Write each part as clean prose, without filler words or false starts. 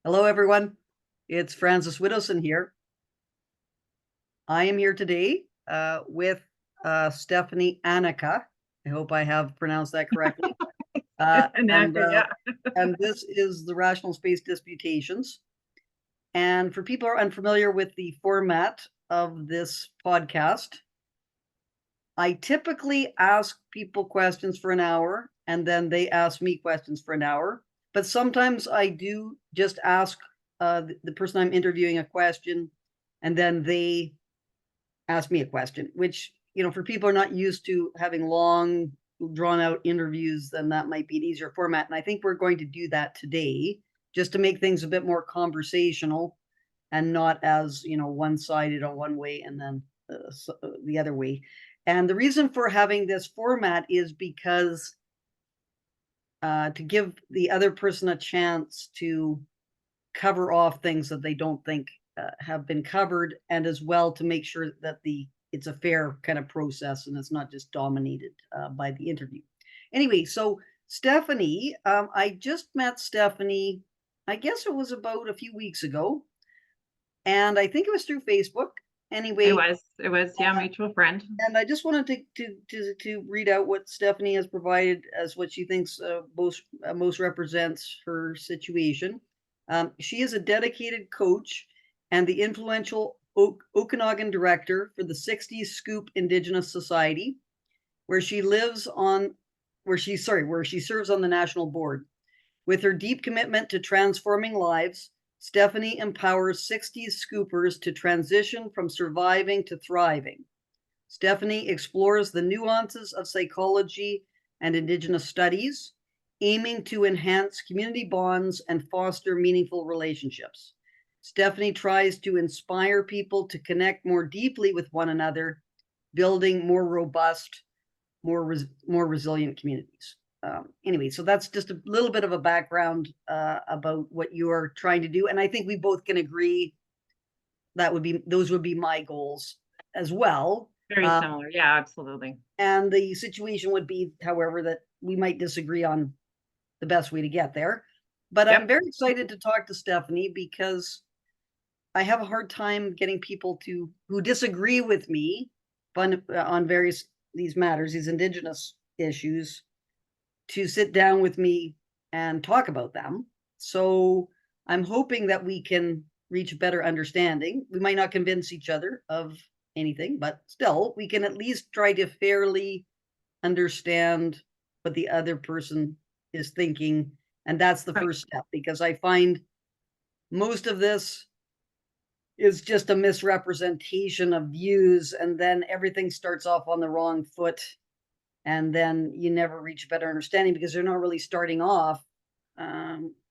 Hello, everyone. It's Frances Widdowson here. I am here today with Stephanie Anaka. I hope I have pronounced that correctly. Uh, and Anaka, uh, yeah. and this is the Rational Space Disputations. And for people who are unfamiliar with the format of this podcast, I typically ask people questions for an hour, and then they ask me questions for an hour. But sometimes I do just ask the person I'm interviewing a question, and then they ask me a question, which, for people who are not used to having long, drawn out interviews, then that might be an easier format. And I think we're going to do that today just to make things a bit more conversational and not as, one sided on one way and then the other way. And the reason for having this format is because to give the other person a chance to cover off things that they don't think have been covered, and as well to make sure that it's a fair kind of process and it's not just dominated by the interview. Anyway, so Stephanie, I just met Stephanie, I guess it was about a few weeks ago, and I think it was through Facebook. It Anyway, was, it was, yeah, mutual friend. and I just wanted to read out what Stephanie has provided as what she thinks most represents her situation. She is a dedicated coach and the influential Okanagan Director for the Sixties Scoop Indigenous Society, where she lives on, where she serves on the national board. With her deep commitment to transforming lives, Stephanie empowers Sixties Scoopers to transition from surviving to thriving. Stephanie explores the nuances of psychology and Indigenous studies, aiming to enhance community bonds and foster meaningful relationships. Stephanie tries to inspire people to connect more deeply with one another, building more robust, more resilient communities. Anyway, so that's just a little bit of a background about what you are trying to do, and I think we both can agree those would be my goals as well. Very Uh, similar. Yeah, absolutely. and the situation would be, however, that we might disagree on the best way to get there. But I'm Yep. very excited to talk to Stephanie because I have a hard time getting people who disagree with me on various these matters, these Indigenous issues, to sit down with me and talk about them. So I'm hoping that we can reach a better understanding. We might not convince each other of anything, but still, we can at least try to fairly understand what the other person is thinking. And that's the Right. first step, because I find most of this is just a misrepresentation of views, and then everything starts off on the wrong foot, and then you never reach a better understanding because they're not really starting off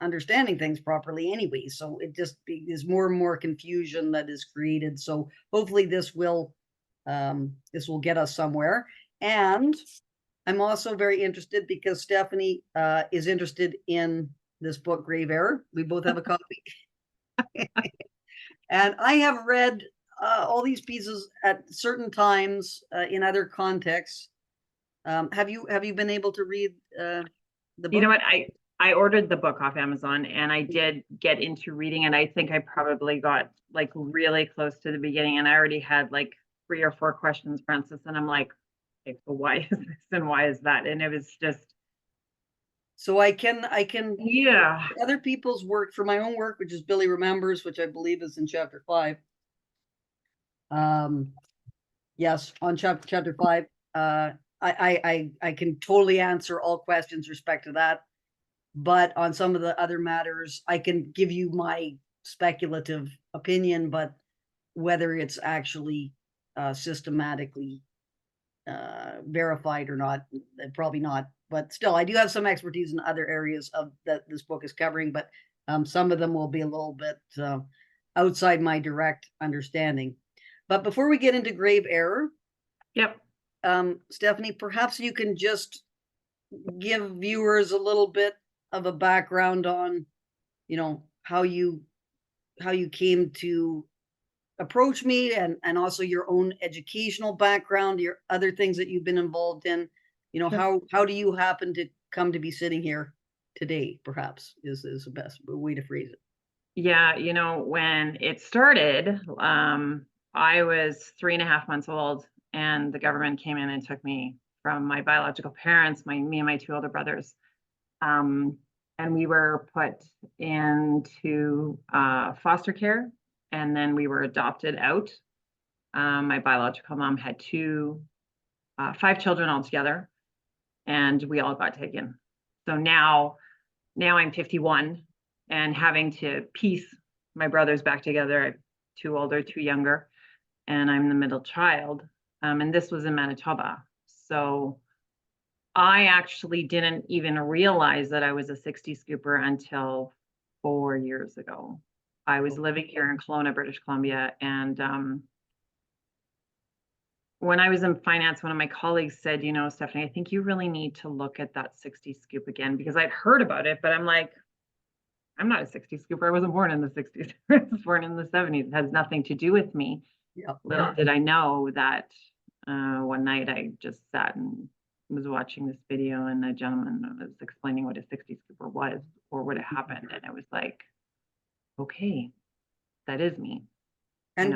understanding things properly anyway. So it just is more and more confusion that is created. So hopefully this will get us somewhere. And I'm also very interested because Stephanie is interested in this book, Grave Error. We both have a copy. And I have read all these pieces at certain times in other contexts. Have you been able to read the You know book? what? I ordered the book off Amazon and I did get into reading it. I think I probably got like really close to the beginning and I already had like 3 or 4 questions, Francis. And I'm like, okay, so why is this and why is that? And it was just, So I can yeah. other people's work for my own work, which is Billy Remembers, which I believe is in chapter 5. Um, yes, on chapter 5. I can totally answer all questions with respect to that, but on some of the other matters, I can give you my speculative opinion, but whether it's actually systematically verified or not, probably not. But still, I do have some expertise in other areas of that this book is covering, but some of them will be a little bit outside my direct understanding. But before we get into grave error, Yep. Stephanie, perhaps you can just give viewers a little bit of a background on, how you came to approach me, and also your own educational background, your other things that you've been involved in. Yep. How do you happen to come to be sitting here today, perhaps is the best way to phrase it. Yeah, when it started, I was 3.5 months old, and the government came in and took me from my biological parents, me and my two older brothers. Um, and we were put into foster care, and then we were adopted out. My biological mom had 5 children altogether, and we all got taken. So now I'm 51 and having to piece my brothers back together. I have 2 older, 2 younger, and I'm the middle child. And this was in Manitoba. So I actually didn't even realize that I was a 60 scooper until 4 years ago. I was living here in Kelowna, British Columbia, and when I was in finance, one of my colleagues said, Stephanie, I think you really need to look at that 60 scoop again, because I'd heard about it, but I'm like, I'm not a 60s scooper. I wasn't born in the 60s. I was born in the 70s. It has nothing to do with me. Yeah. Little did I know that one night I just sat and was watching this video, and a gentleman was explaining what a 60s scooper was or what had happened. And it was like, okay, that is me. And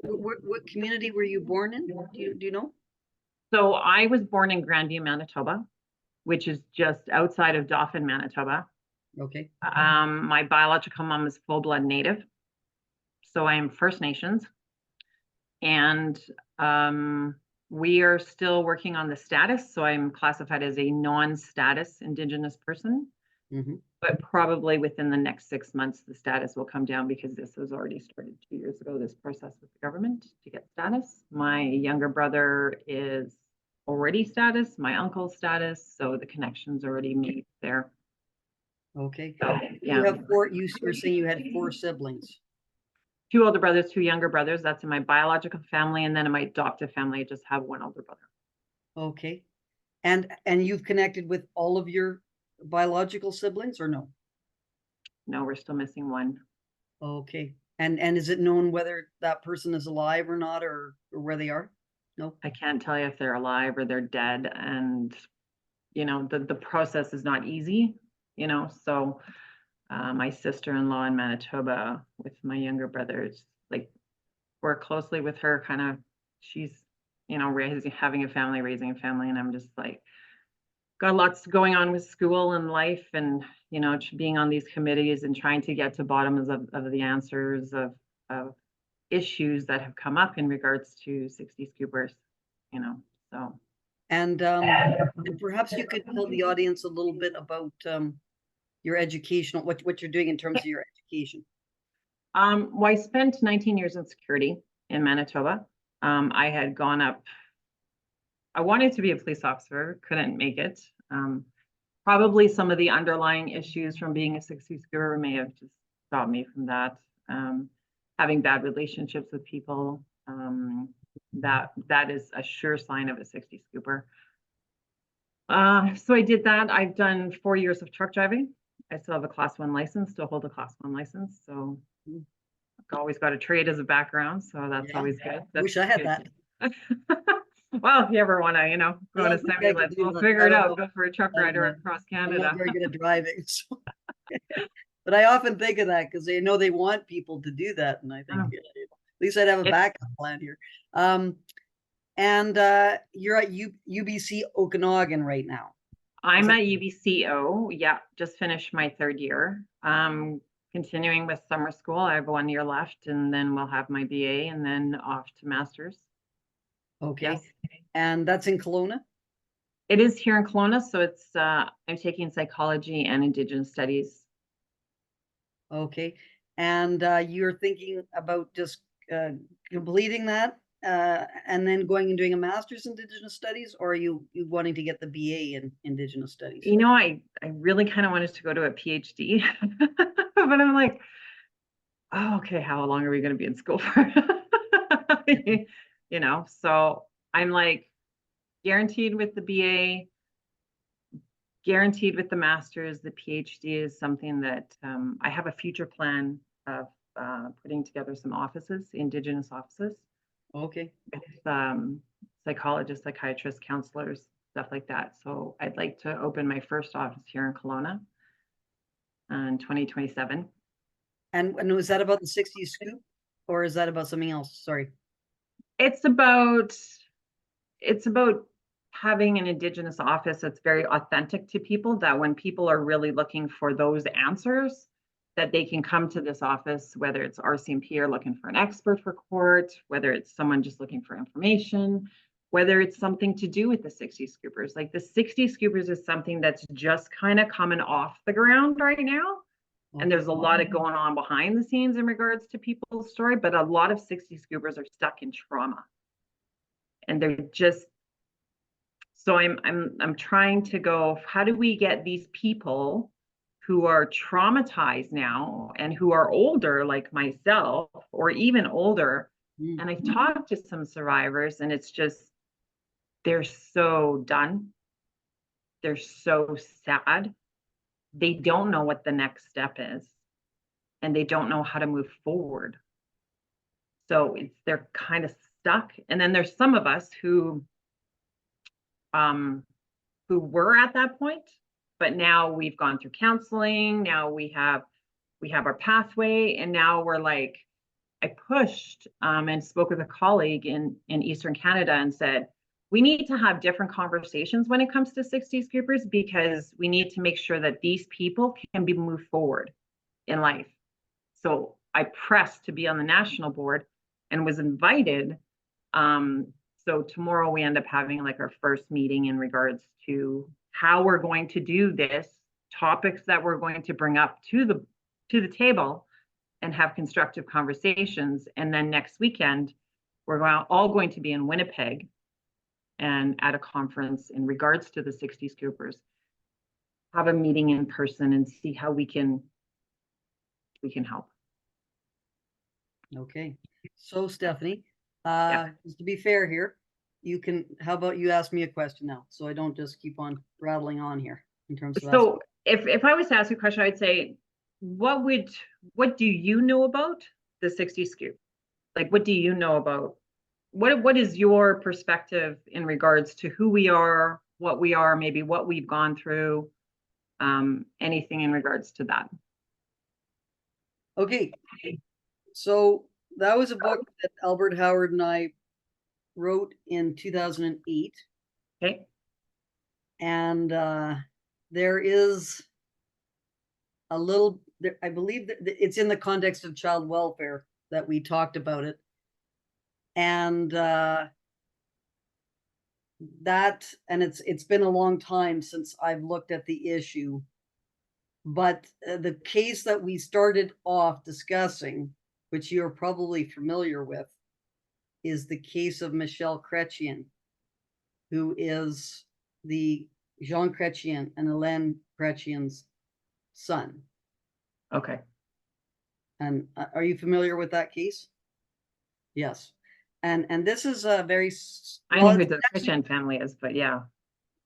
what community were you born in? Do you know? So I was born in Grandview, Manitoba, which is just outside of Dauphin, Manitoba. Okay. My biological mom is full-blood Native, so I am First Nations, and we are still working on the status. So I'm classified as a non-status Indigenous person, but probably within the next 6 months, the status will come down, because this has already started 2 years ago, this process with the government to get status. My younger brother is already status, my uncle's status, so the connection's already made there. Okay. So, yeah. You have 4, you were saying you had 4 siblings. 2 older brothers, 2 younger brothers. That's in my biological family. And then in my adoptive family, I just have 1 older brother. Okay. And you've connected with all of your biological siblings, or no? No, we're still missing 1. Okay. And is it known whether that person is alive or not, or where they are? No. I can't tell you if they're alive or they're dead. And, the process is not easy, so my sister-in-law in Manitoba with my younger brothers, like, work closely with her, kind of, she's, having a family, raising a family. And I'm just like, got lots going on with school and life, and being on these committees and trying to get to bottoms of the answers of issues that have come up in regards to 60 scoopers, so. And perhaps you could tell the audience a little bit about your educational, what you're doing in terms of your education. Well, I spent 19 years in security in Manitoba. I had gone up, I wanted to be a police officer, couldn't make it. Probably some of the underlying issues from being a 60 scooper may have just stopped me from that. Having bad relationships with people, that is a sure sign of a 60 scooper. So I did that. I've done 4 years of truck driving. I still have a class 1 license, still hold a class 1 license. So I've always got a trade as a background. So that's always good. Wish I had that. Well, if you ever want to, go to semi-lets, we'll figure it out. Go for a truck rider across Canada. I'm not very good at driving. So. But I often think of that, because they know they want people to do that. And I think at least I'd have a backup plan here. And you're at UBC Okanagan right now. I'm at UBCO. Yeah, just finished my 3rd year. Continuing with summer school. I have 1 year left, and then we'll have my BA, and then off to master's. Okay. Yes. And that's in Kelowna? It is here in Kelowna. So it's I'm taking psychology and Indigenous studies. Okay. And you're thinking about just completing that and then going and doing a master's in Indigenous studies, or are you wanting to get the BA in Indigenous studies? I really kind of wanted to go to a PhD, but I'm like, oh, okay, how long are we going to be in school for? So I'm like, guaranteed with the BA, guaranteed with the master's. The PhD is something that I have a future plan of putting together some offices, Indigenous offices. Okay. With psychologists, psychiatrists, counselors, stuff like that. So I'd like to open my first office here in Kelowna in 2027. And was that about the 60s Scoop, or is that about something else? Sorry. It's about having an Indigenous office that's very authentic to people, that when people are really looking for those answers, that they can come to this office, whether it's RCMP or looking for an expert for court, whether it's someone just looking for information, whether it's something to do with the 60s Scoopers. Like the 60s Scoopers is something that's just kind of coming off the ground right now. And there's a lot of going on behind the scenes in regards to people's story, but a lot of 60 Scoopers are stuck in trauma. And they're just, so I'm trying to go, how do we get these people who are traumatized now and who are older, like myself, or even older? And I've talked to some survivors, and it's just, they're so done. They're so sad. They don't know what the next step is, and they don't know how to move forward. So they're kind of stuck. And then there's some of us who were at that point, but now we've gone through counseling. Now we have our pathway, and now we're like, I pushed and spoke with a colleague in Eastern Canada and said, we need to have different conversations when it comes to 60 Scoopers, because we need to make sure that these people can be moved forward in life. So I pressed to be on the national board and was invited. So tomorrow we end up having like our first meeting in regards to how we're going to do this, topics that we're going to bring up to the table and have constructive conversations. And then next weekend, we're all going to be in Winnipeg and at a conference in regards to the 60 Scoopers, have a meeting in person and see how we can help. Okay. So Stephanie, Yeah. just to be fair here, how about you ask me a question now, so I don't just keep on rattling on here in terms of So if I was to ask you a question, I'd say, what do you know about the 60 Scoop? Like, what do you know about, what is your perspective in regards to who we are, what we are, maybe what we've gone through, anything in regards to that? Okay. So that was a book that Albert Howard and I wrote in 2008. Okay. And there is a little, I believe that it's in the context of child welfare that we talked about it. And it's been a long time since I've looked at the issue. But the case that we started off discussing, which you're probably familiar with, is the case of Michel Chrétien, who is the Jean Chrétien and Hélène Chrétien's son. Okay. And are you familiar with that case? Yes. And this is a very, I know who the Chrétien family is, but yeah.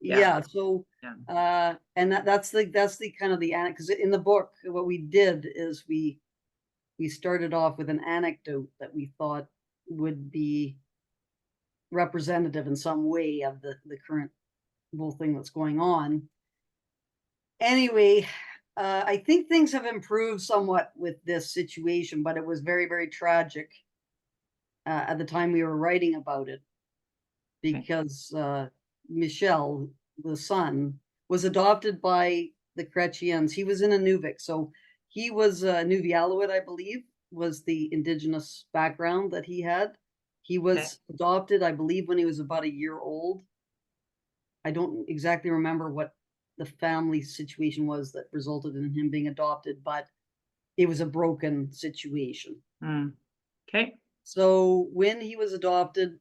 Yeah. So, and that's the kind of the, because in the book, what we did is we started off with an anecdote that we thought would be representative in some way of the current whole thing that's going on. Anyway, I think things have improved somewhat with this situation, but it was very, very tragic at the time we were writing about it, because Michel, the son, was adopted by the Chrétiens. He was in Inuvik, so he was Nuvialuit, I believe, was the Indigenous background that he had. He was adopted, I believe, when he was about a year old. I don't exactly remember what the family situation was that resulted in him being adopted, but it was a broken situation. Okay. So when he was adopted,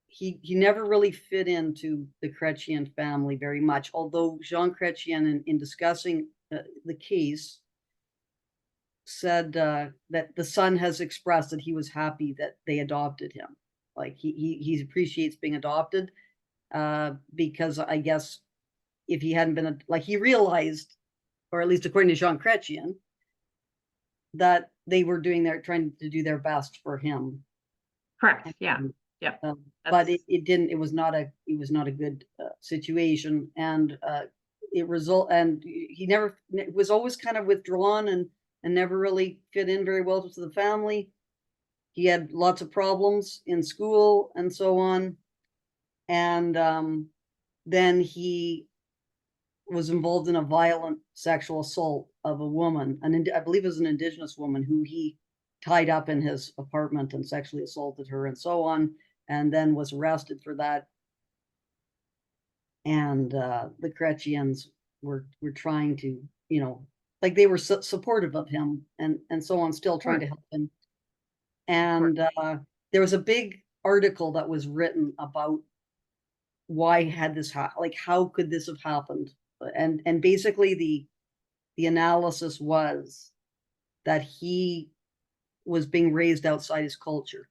he never really fit into the Chrétien family very much, although Jean Chrétien, in discussing the case, said that the son has expressed that he was happy that they adopted him. Like he appreciates being adopted, because I guess if he hadn't been, like, he realized, or at least according to Jean Chrétien, that they were trying to do their best for him. Correct. Yeah. Yeah. But it didn't. It was not a good situation, and he never was always kind of withdrawn and and never really fit in very well to the family. He had lots of problems in school and so on. And then he was involved in a violent sexual assault of a woman, I believe it was an Indigenous woman, who he tied up in his apartment and sexually assaulted her and so on, and then was arrested for that. And the Chrétiens were trying to, like, they were supportive of him and so on, still trying to help him. And there was a big article that was written about why had this like how could this have happened, and basically the analysis was that he was being raised outside his culture.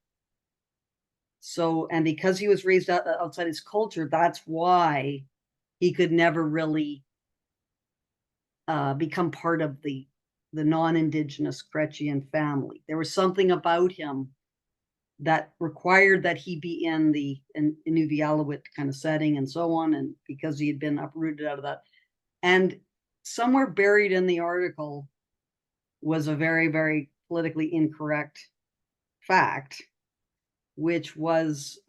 So, and because he was raised outside his culture, that's why he could never really become part of the non-Indigenous Chrétien family. There was something about him that required that he be in the Inuvialuit kind of setting and so on, and because he had been uprooted out of that. And somewhere buried in the article was a very, very politically incorrect fact, which was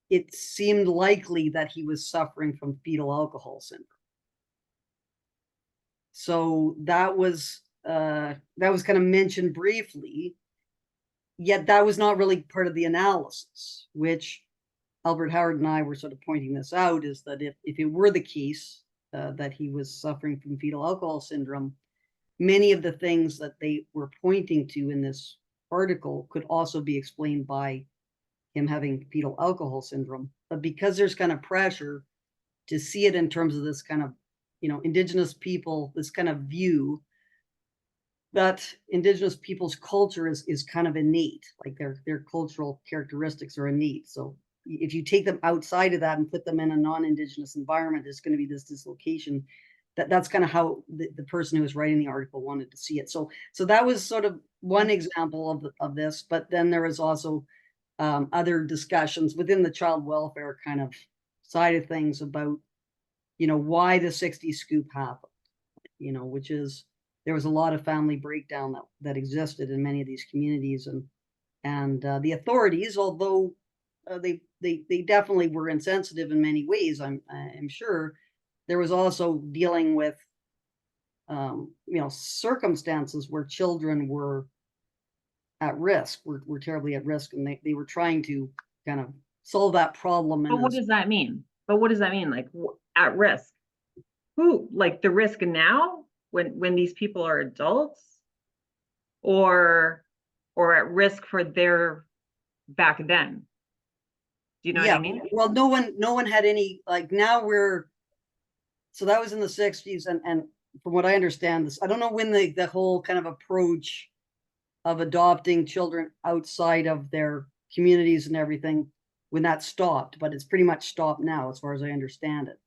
it seemed likely that he was suffering from fetal alcohol syndrome. So that was kind of mentioned briefly, yet that was not really part of the analysis, which Albert Howard and I were sort of pointing this out, is that if it were the case that he was suffering from fetal alcohol syndrome, many of the things that they were pointing to in this article could also be explained by him having fetal alcohol syndrome. But because there's kind of pressure to see it in terms of this kind of, Indigenous people, this kind of view that Indigenous people's culture is kind of innate, like their cultural characteristics are innate. So if you take them outside of that and put them in a non-Indigenous environment, there's going to be this dislocation. That's kind of how the person who was writing the article wanted to see it. So that was sort of one example of this. But then there was also other discussions within the child welfare kind of side of things about, why the 60s scoop happened, which is, there was a lot of family breakdown that existed in many of these communities, and the authorities, although they definitely were insensitive in many ways, I'm sure, there was also dealing with circumstances where children were at risk, were terribly at risk, and they were trying to kind of solve that problem. But what does that mean? Like, at risk? Who? Like the risk now when these people are adults, or at risk for their back then? Do you know what I mean? Well, no one had any, like, now so that was in the 60s, and from what I understand, this, I don't know when the whole kind of approach of adopting children outside of their communities and everything, when that stopped, but it's pretty much stopped now, as far as I understand it.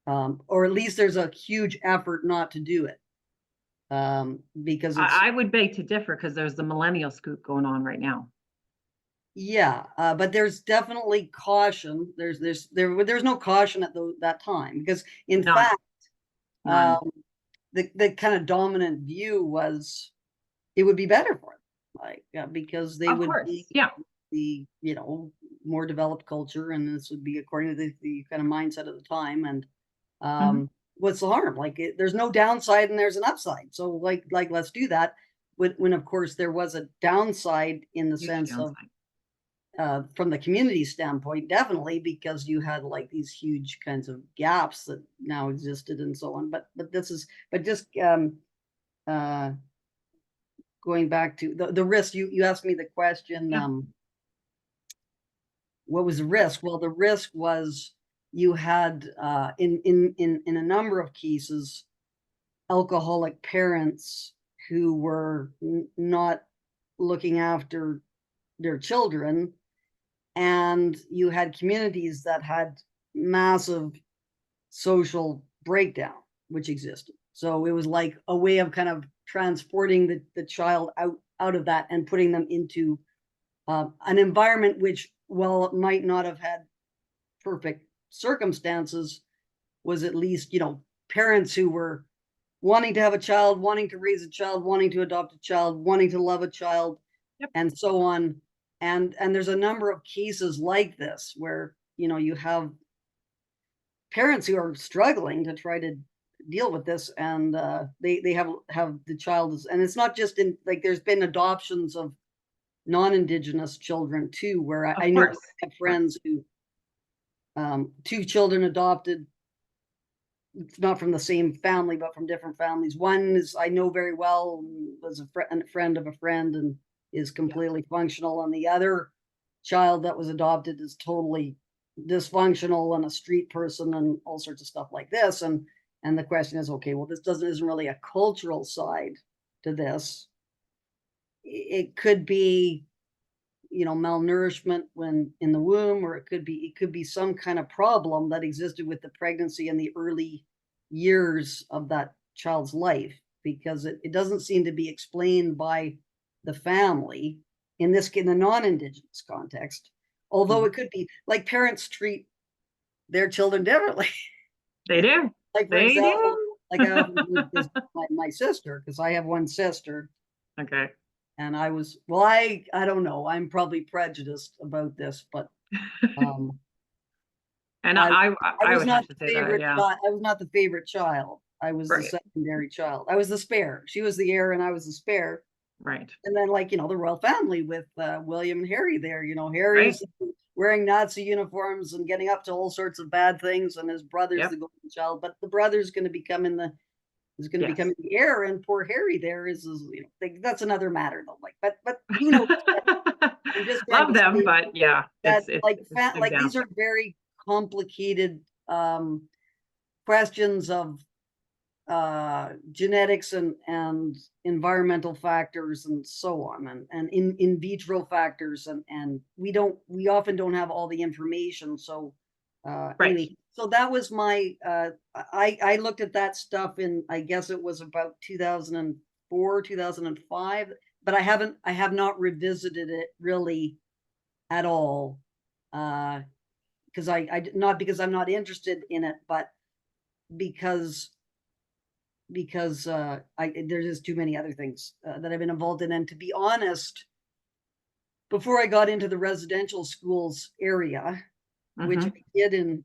Or at least there's a huge effort not to do it, because I would beg to differ, because there's the millennial scoop going on right now. Yeah, but there's definitely caution. There's no caution at that time, because in fact, the kind of dominant view was it would be better for them, like, because they would be the more developed culture, and this would be according to the kind of mindset of the time. And what's the harm? Like, there's no downside and there's an upside. So like let's do that. When of course there was a downside in the sense of, from the community standpoint, definitely, because you had like these huge kinds of gaps that now existed and so on. But just going back to the risk, you asked me the question, what was the risk? Well, the risk was you had in a number of cases alcoholic parents who were not looking after their children, and you had communities that had massive social breakdown which existed. So it was like a way of kind of transporting the child out of that and putting them into an environment which, while it might not have had perfect circumstances, was at least, parents who were wanting to have a child, wanting to raise a child, wanting to adopt a child, wanting to love a child, Yep. and so on. And there's a number of cases like this where, you have parents who are struggling to try to deal with this, and they have the child, and it's not just in, like, there's been adoptions of non-Indigenous children too, where Of I know I course. have friends who, two children adopted, not from the same family, but from different families. One is I know very well, was a friend of a friend, and is Yeah. completely functional, and the other child that was adopted is totally dysfunctional and a street person and all sorts of stuff like this. And the question is, okay, well, this isn't really a cultural side to this. It could be, malnourishment when in the womb, or it could be some kind of problem that existed with the pregnancy and the early years of that child's life, because it doesn't seem to be explained by the family in the non-Indigenous context, although it could be, like, parents treat their children differently. They do. Like, for They example, do. like, I often use this, my sister, because I have one sister. Okay. And I don't know, I'm probably prejudiced about this, but um And I I was would not have to the say that, favorite yeah. child. I was not the favorite child. I was the Right. secondary child. I was the spare. She was the heir and I was the spare. Right. And then, like, the royal family with William and Harry there, Right. Harry's wearing Nazi uniforms and getting up to all sorts of bad things, and his brother's Yep. the golden child, but the brother's going to become Yes. the heir, and poor Harry there like, that's another matter though. Like, but who knows? I'm just trying Love to them, say but yeah, that, it's like, it's an like, these example. are very complicated questions of genetics and environmental factors and so on, and in vitro factors, and we often don't have all the information. So Right. anyway, so that was my I looked at that stuff in, I guess it was about 2004, 2005, but I have not revisited it really at all, because not because I'm not interested in it, but because there's just too many other things that I've been involved in. And to be honest, before I got into the residential schools area, which I Hmm. did in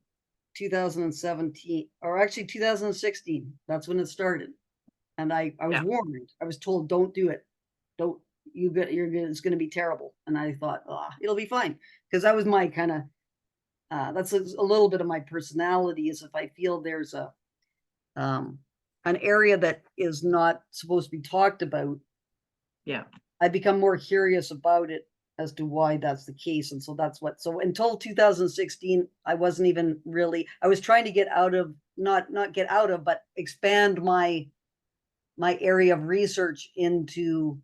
2017, or actually 2016, that's when it started. And I was Yeah. warned. I was told, don't do it. Don't it's going to be terrible. And I thought, it'll be fine, because that was my kind of that's a little bit of my personality, is if I feel there's um, an area that is not supposed to be talked about, Yeah. I become more curious about it as to why that's the case. And so so until 2016, I wasn't even really, I was trying to get out of, not get out of, but expand my area of research into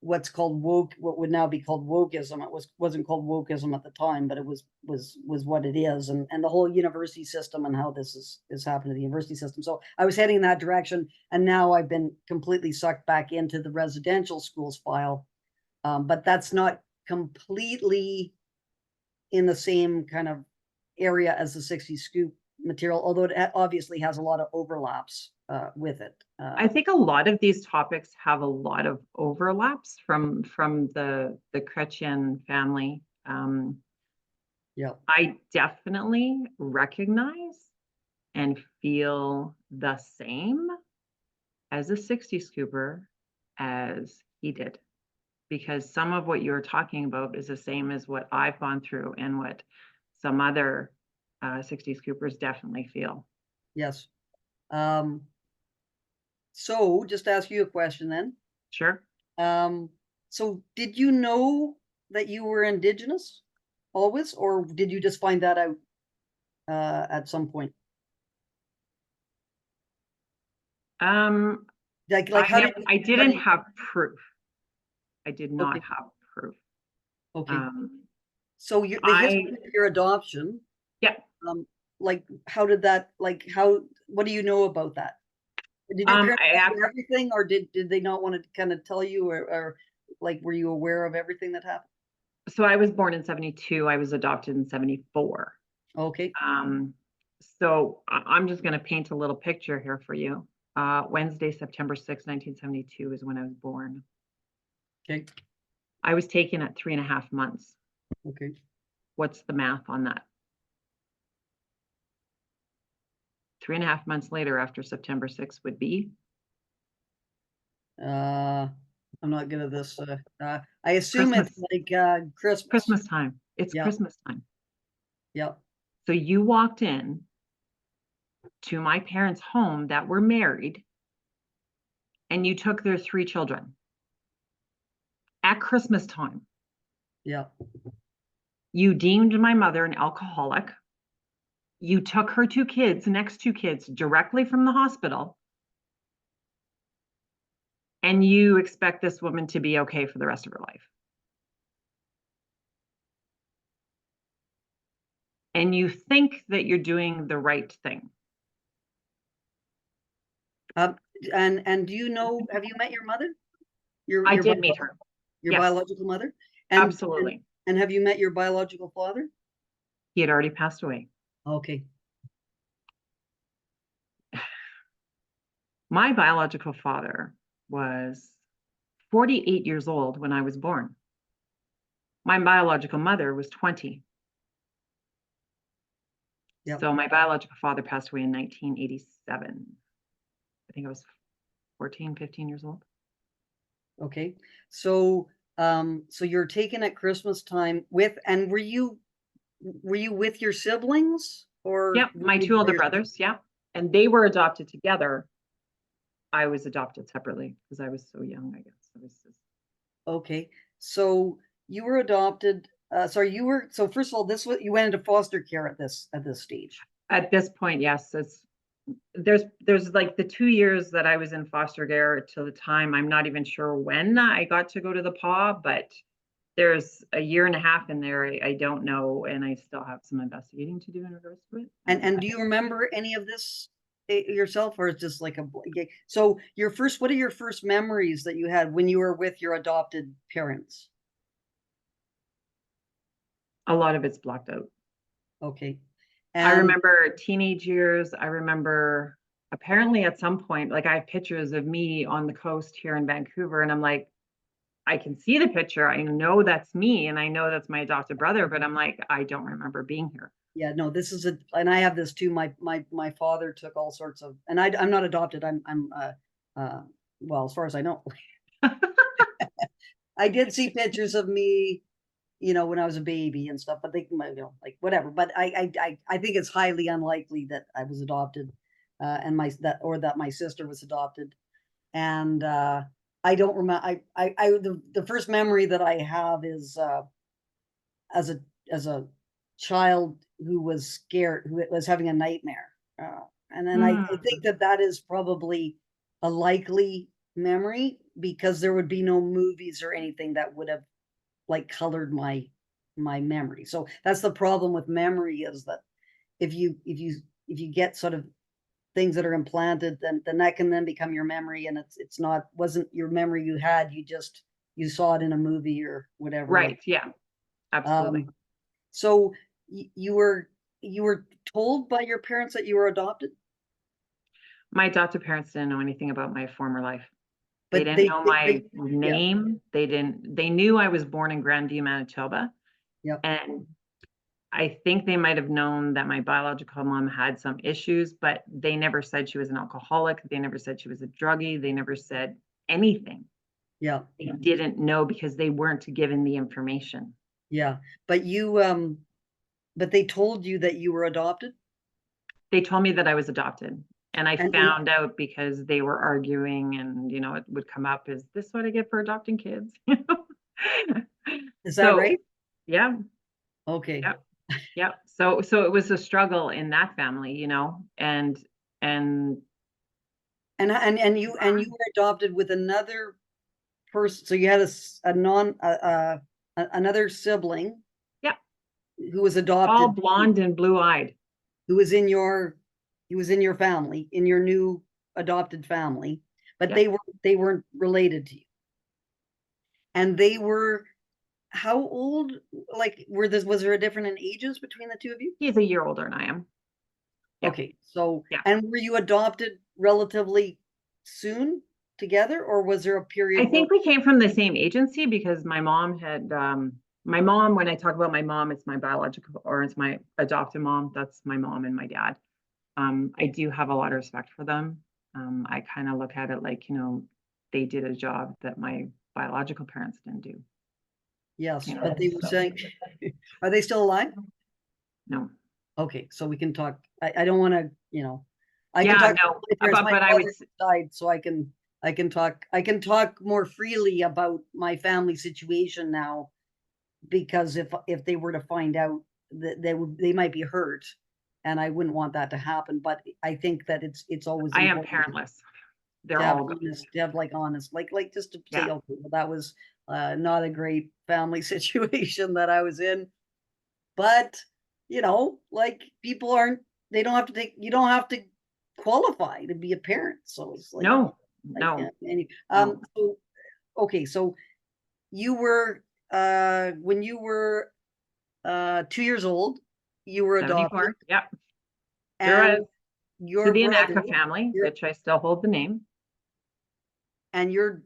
what's called woke, what would now be called wokeism. It wasn't called wokeism at the time, but it was what it is, and the whole university system and how this is happening to the university system. So I was heading in that direction, and now I've been completely sucked back into the residential schools file, but that's not completely in the same kind of area as the 60 scoop material, although it obviously has a lot of overlaps with it. I think a lot of these topics have a lot of overlaps from the Chrétien family. Yeah. I definitely recognize and feel the same as a 60 scooper as he did, because some of what you're talking about is the same as what I've gone through and what some other 60 scoopers definitely feel. Yes. Um, so just to ask you a question then. Sure. Um, so did you know that you were Indigenous always, or did you just find that out at some point? Um, Like how did I how didn't did have proof. I did not okay, have proof. okay. Um, So the I history of your adoption, Yeah. um, like how did that, like, how, what do you know about that? Did your parents I tell act you everything, or did they not want to kind of tell you, or like, were you aware of everything that happened? So I was born in 72. I was adopted in 74. Okay. So I'm just going to paint a little picture here for you. Wednesday, September 6th, 1972 is when I was born. Okay. I was taken at 3.5 months. Okay. What's the math on that? 3.5 months later, after September 6th would be? I'm not good at this. I assume Christmas. it's like Christmas. Christmas time. It's Yeah. Christmas time. Yeah. So you walked in to my parents' home that were married, and you took their 3 children at Christmas time. Yeah. You deemed my mother an alcoholic. You took her 2 kids, next 2 kids, directly from the hospital. And you expect this woman to be okay for the rest of her life. And you think that you're doing the right thing. And do you know, have you met your mother? I did meet her. Your Yes. biological mother? And Absolutely. and have you met your biological father? He had already passed away. Okay. My biological father was 48 years old when I was born. My biological mother was 20. Yep. So my biological father passed away in 1987. I think I was 14, 15 years old. Okay. So so you're taken at Christmas time with, and were you with your siblings or? Yep, my 2 older brothers, yeah. And they were adopted together. I was adopted separately because I was so young, I guess. I was just... Okay. So you were adopted. So first of all, this was, you went into foster care at this stage. At this point, yes, there's like the 2 years that I was in foster care till the time, I'm not even sure when I got to go to the PAW, but there's a 1.5 years in there. I don't know, and I still have some investigating to do in regards to it. And do you remember any of this yourself, or it's just like so what are your first memories that you had when you were with your adopted parents? A lot of it's blocked out. Okay. I And remember teenage years. I remember apparently at some point, like I have pictures of me on the coast here in Vancouver, and I'm like, I can see the picture. I know that's me, and I know that's my adopted brother, but I'm like, I don't remember being here. yeah, no, this is and I have this too. My father took all sorts of, and I'm not adopted. Well, as far as I know, I did see pictures of me, when I was a baby and stuff, but they, like whatever. But I think it's highly unlikely that I was adopted, and that my sister was adopted, and I don't remember. The first memory that I have is as a child who was scared, who was having a nightmare, and then I think that is probably a likely memory because there would be no movies or anything that would have like colored my memory. So that's the problem with memory, is that if you get sort of things that are implanted, then that can then become your memory, and wasn't your memory you had, you saw it in a movie or whatever. Right. Yeah. Absolutely. So you were told by your parents that you were adopted? My adopted parents didn't know anything about my former life. They But didn't know my yeah. name. They knew I was born in Grandview, Manitoba. Yep. And I think they might have known that my biological mom had some issues, but they never said she was an alcoholic. They never said she was a druggie. They never said anything. Yeah. They didn't know because they weren't given the information. Yeah. But but they told you that you were adopted? They told me that I was adopted. And I And found out because they were arguing, and it would come up, is this what I get for adopting kids? is that right? Yeah. Okay. Yeah. Yeah. So it was a struggle in that family, and And you were adopted with another person. So you had another sibling. yeah, Who was adopted, all blonde and blue-eyed. Who was in your family, in your new adopted family, but Yeah. they weren't related to you. And they were how old? Like, was there a difference in ages between the two of you? He's a year older than I am. Yeah. Okay. So, Yeah. and were you adopted relatively soon together, or was there a period I where? think we came from the same agency because my mom had, my mom, when I talk about my mom, it's my biological, or it's my adopted mom. That's my mom and my dad. I do have a lot of respect for them. I kind of look at it like, they did a job that my biological parents didn't do. Yes, You know, but they were so, saying, are they still alive? no. Okay, so we can talk. I don't want to, I can Yeah, talk no, about my parents. My but I would, father died, so I can talk more freely about my family situation now, because if they were to find out, that they might be hurt, and I wouldn't want that to happen. But I think that it's always I am important parentless. to They're have all gone. honest, to have like honest, like just to say, Yeah. okay, well, that was not a great family situation that I was in. But like, people aren't, they don't have to take, you don't have to qualify to be a parent. So it's No, like no, no. so okay, so you were when you were 2 years old, you were adopted, 74. Yeah. Sure and was. To your the brother, Anaka family, your which I still hold the name. your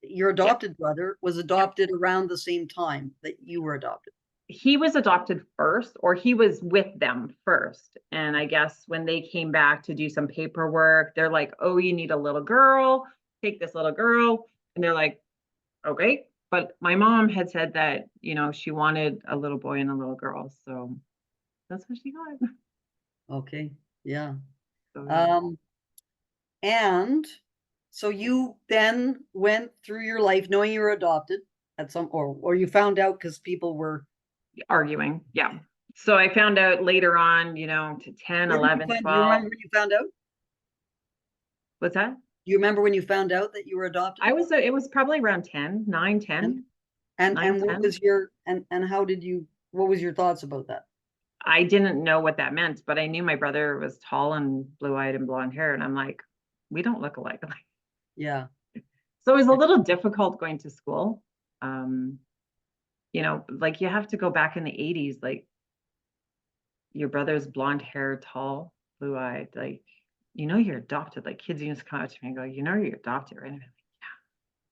Yep. adopted brother was Yep. adopted around the same time that you were adopted. He was adopted first, or he was with them first. And I guess when they came back to do some paperwork, they're like, oh, you need a little girl, take this little girl. And they're like, okay. But my mom had said that, she wanted a little boy and a little girl. So that's what she got. Okay, yeah. So yeah. Um, and so you then went through your life knowing you were adopted at some, or you found out because people were. Arguing. Yeah. So I found out later on, to 10, Where did 11, do you 12. remember when you found out? What's that? Do you remember when you found out that you were adopted? It was probably around 10, 9, And 10, and 9, and what 10. was your and how did you what was your thoughts about that? I didn't know what that meant, but I knew my brother was tall and blue-eyed and blonde hair. And I'm like, we don't look alike. Yeah. So it was a little difficult going to school. Um, like you have to go back in the 80s, like your brother's blonde hair, tall, blue-eyed, like, you're adopted. Like kids used to come up to me and go, you're adopted, right? And I'm like,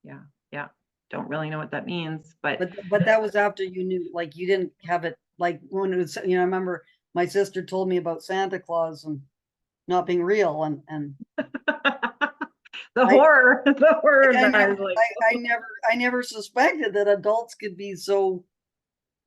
yeah, yeah. Don't really know what that means, but But that was after you knew, like, you didn't have it, like, when it was, I remember my sister told me about Santa Claus and not being real, and the I horror, the horror like of I that never is like, I never suspected that adults could be so,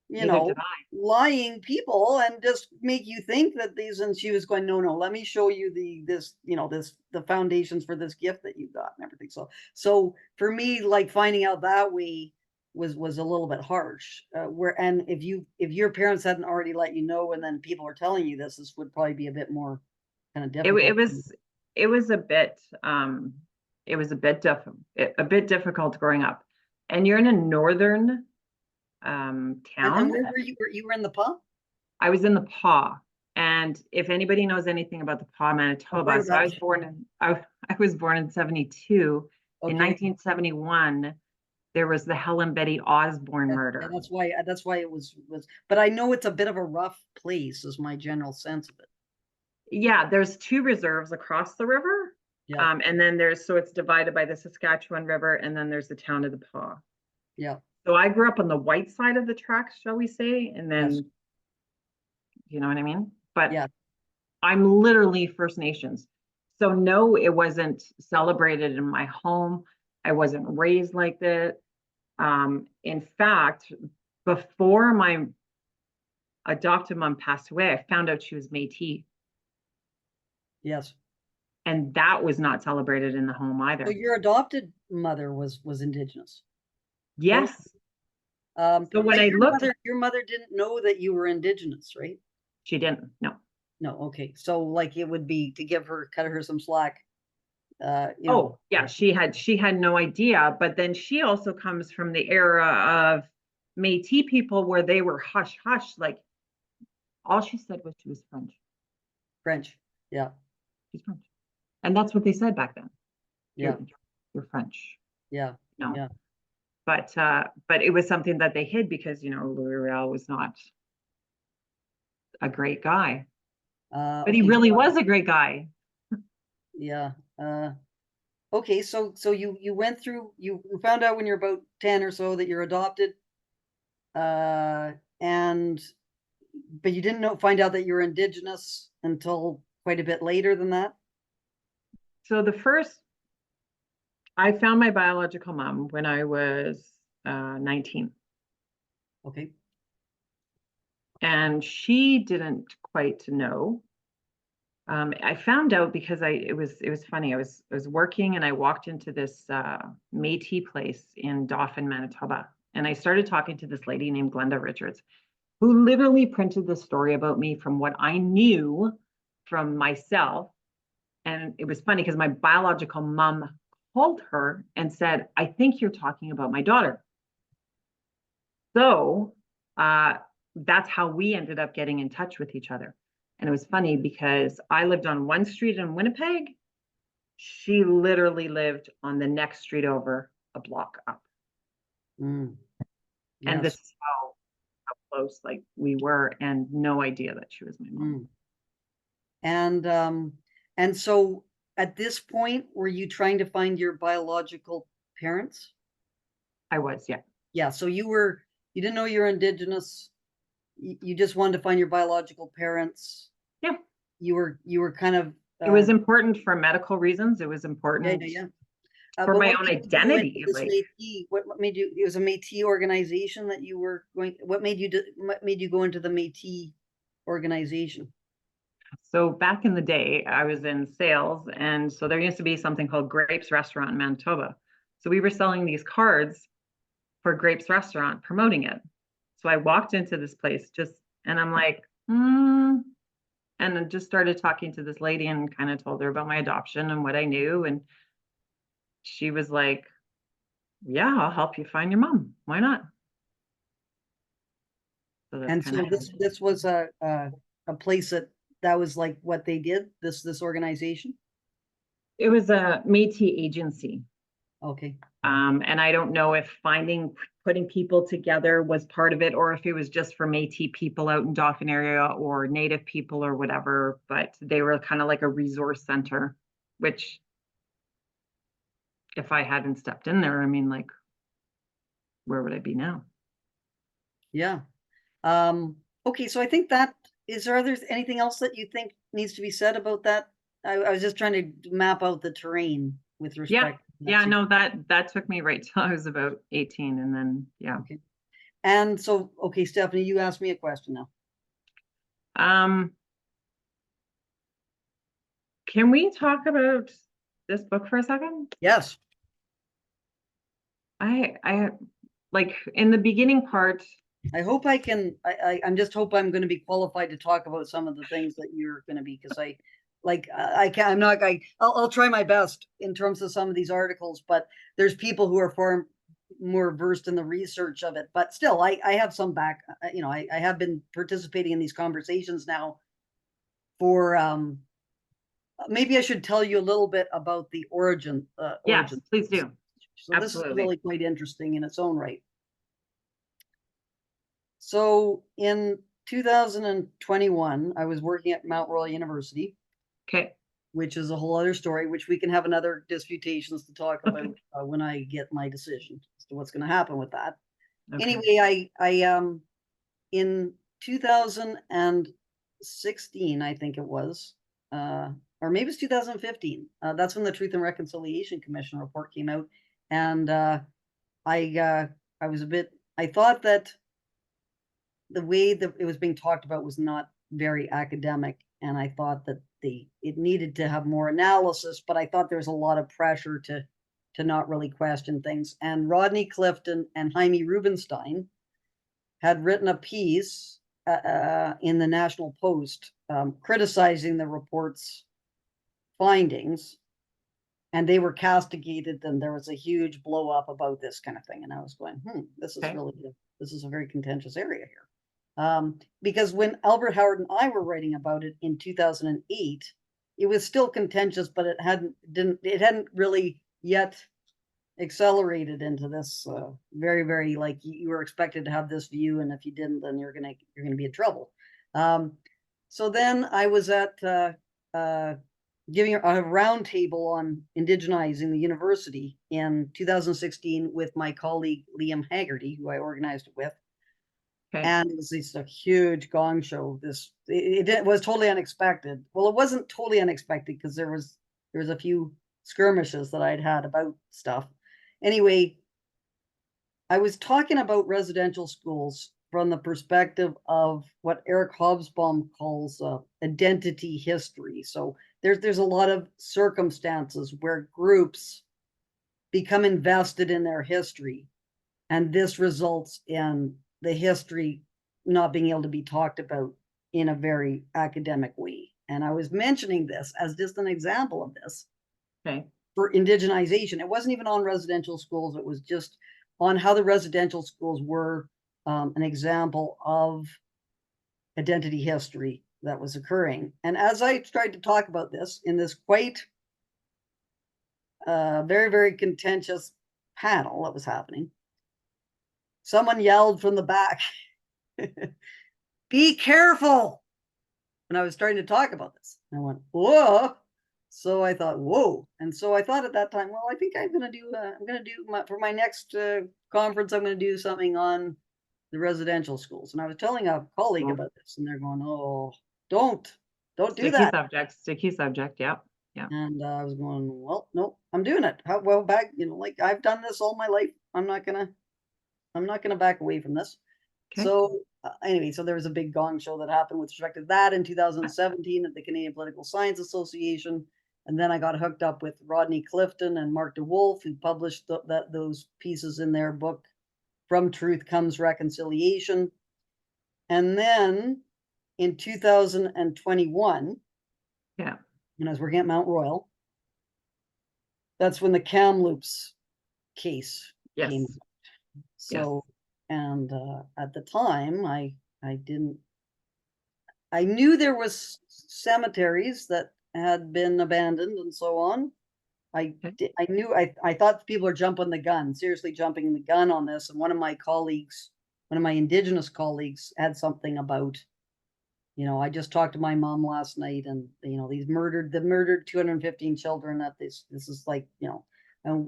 you neither know, did I. lying people and just make you think that these. And she was going, no, no, let me show you the foundations for this gift that you got and everything. So for me, like, finding out that way was a little bit harsh. And if your parents hadn't already let you know, and then people are telling you this would probably be a bit more kind of It, it difficult. was it was a bit a bit difficult growing up. And you're in a northern And town. where were you? You were in the pub? I was in the Paw. And if anybody knows anything about the Paw, I've heard Manitoba, so about I it. was born in I was born in 72. In Okay. 1971, there was the Helen Betty Osborne Yeah, murder. that's why it was. But I know it's a bit of a rough place, is my general sense of it. Yeah, there's two reserves across the river. Yeah, And then so it's divided by the Saskatchewan River, and then there's the town of the Paw. yeah, So I grew up on the white side of the tracks, shall we say, and yes, then, you know what I mean? But yeah. I'm literally First Nations. So no, it wasn't celebrated in my home. I wasn't raised like that. In fact, before my adopted mom passed away, I found out she was Métis, Yes. and that was not celebrated in the home So either. your adopted mother was Indigenous. Okay. Yes. So when But I your looked, mother didn't know that you were Indigenous, right? she didn't. No. No. Okay. So, like, it would be to cut her some slack. Oh, yeah, she had no idea, but then she also comes from the era of Métis people where they were hush hush, like all she said was she was French. French. Yeah. She's French. And that's what they said back then. Yeah. You're French. Yeah. No. Yeah. But it was something that they hid because Louis Riel was not a great guy. But he Okay. really was a great guy. Yeah. okay, so you went through, you found out when you're about 10 or so that you're adopted, and but you didn't find out that you're Indigenous until quite a bit later than that? So I found my biological mom when I was 19. Okay. And she didn't quite know. I found out because it was funny. I was working and I walked into this Métis place in Dauphin, Manitoba, and I started talking to this lady named Glenda Richards, who literally printed this story about me from what I knew from myself. And it was funny because my biological mom called her and said, "I think you're talking about my daughter." So that's how we ended up getting in touch with each other. And it was funny because I lived on one street in Winnipeg. She literally lived on the next street over, a block up. Mm, And this yes. is how close like we were, and no idea that she was my mom. Mm. And so at this point, were you trying to find your biological parents? I was, yeah. Yeah, so you didn't know you're Indigenous. You just wanted to find your biological parents. Yeah. You were kind of It was important for medical reasons. It was yeah, important yeah, yeah. for But my what own made you go into identity. this Like, Métis? What made you? It was a Métis organization that you were going. What made you go into the Métis organization? so back in the day, I was in sales, and so there used to be something called Grapes Restaurant in Manitoba. So we were selling these cards for Grapes Restaurant, promoting it. So I walked into this place and I'm like, and I just started talking to this lady and kind of told her about my adoption and what I knew. And she was like, "Yeah, I'll help you find your mom. Why not?" So that's And kind of so how this was a place that was like what they did. This organization. it was a Métis agency. Okay. And I don't know if putting people together was part of it, or if it was just for Métis people out in Dauphin area or Native people or whatever. But they were kind of like a resource center, which if I hadn't stepped in there, I mean, like, where would I be now? Yeah. Okay. So I think that there's anything else that you think needs to be said about that? I was just trying to map out the terrain with Yeah, respect to that yeah, no, that took me right till I was about 18, and then yeah. Okay. And so, okay, Stephanie, you asked me a question now. Um, can we talk about this book for a second? Yes. I like in the beginning part. I hope I can. I'm just hope I'm going to be qualified to talk about some of the things that you're going to be, because I can't. I'm not. I'll try my best in terms of some of these articles, but there's people who are far more versed in the research of it. But still, I have some back. I have been participating in these conversations now for maybe I should tell you a little bit about the origin. Yes, Origin. please do. So this is Absolutely. really quite interesting in its own right. So in 2021, I was working at Mount Royal University, Okay. which is a whole other story, which we can have another disputations to talk about when I get my decision as to what's going to happen with that. Okay. Anyway, I in 2016, I think it was, or maybe it's 2015. That's when the Truth and Reconciliation Commission report came out, and I was I thought that the way that it was being talked about was not very academic, and I thought that it needed to have more analysis, but I thought there was a lot of pressure to not really question things. And Rodney Clifton and Jaime Rubenstein had written a piece in the National Post criticizing the report's findings, and they were castigated, and there was a huge blow up about this kind of thing. And I was going, this is really this is a very contentious area here. Because when Albert Howard and I were writing about it in 2008, it was still contentious, but it hadn't really yet accelerated into this very, very, like, you were expected to have this view, and if you didn't, then you're gonna be in trouble. So then I was at giving a roundtable on indigenizing the university in 2016 with my colleague Liam Haggerty, who I organized it with. Okay. And it was just a huge gong show. It was totally unexpected. Well, it wasn't totally unexpected because there was a few skirmishes that I'd had about stuff. Anyway, I was talking about residential schools from the perspective of what Eric Hobsbawm calls identity history. So there's a lot of circumstances where groups become invested in their history, and this results in the history not being able to be talked about in a very academic way. And I was mentioning this as just an example of this. Okay. For indigenization. It wasn't even on residential schools. It was just on how the residential schools were an example of identity history that was occurring. And as I tried to talk about this in this quite very, very contentious panel that was happening, someone yelled from the back, "Be careful!" And I was starting to talk about this. I went, "Whoa." So I thought, whoa. And so I thought at that time, well, I think I'm going to do for my next conference, I'm going to do something on the residential schools. And I was telling a colleague about this, and they're going, oh, don't do Sticky that. subject, sticky subject. Yep. Yeah. And I was going, well, no, I'm doing it. Well, back, like I've done this all my life. I'm not going to back away from this. Okay. So anyway, so there was a big gong show that happened with respect to that in 2017 at the Canadian Political Science Association. And then I got hooked up with Rodney Clifton and Mark DeWolf, who published those pieces in their book, From Truth Comes Reconciliation. And then in 2021, yeah, when I was working at Mount Royal, that's when the Kamloops case came out. So, and at the time, I knew there was cemeteries that had been abandoned and so on. I thought people are jumping the gun, seriously jumping the gun on this. And one of my Indigenous colleagues had something about, I just talked to my mom last night, and the murdered 215 children at this is like, and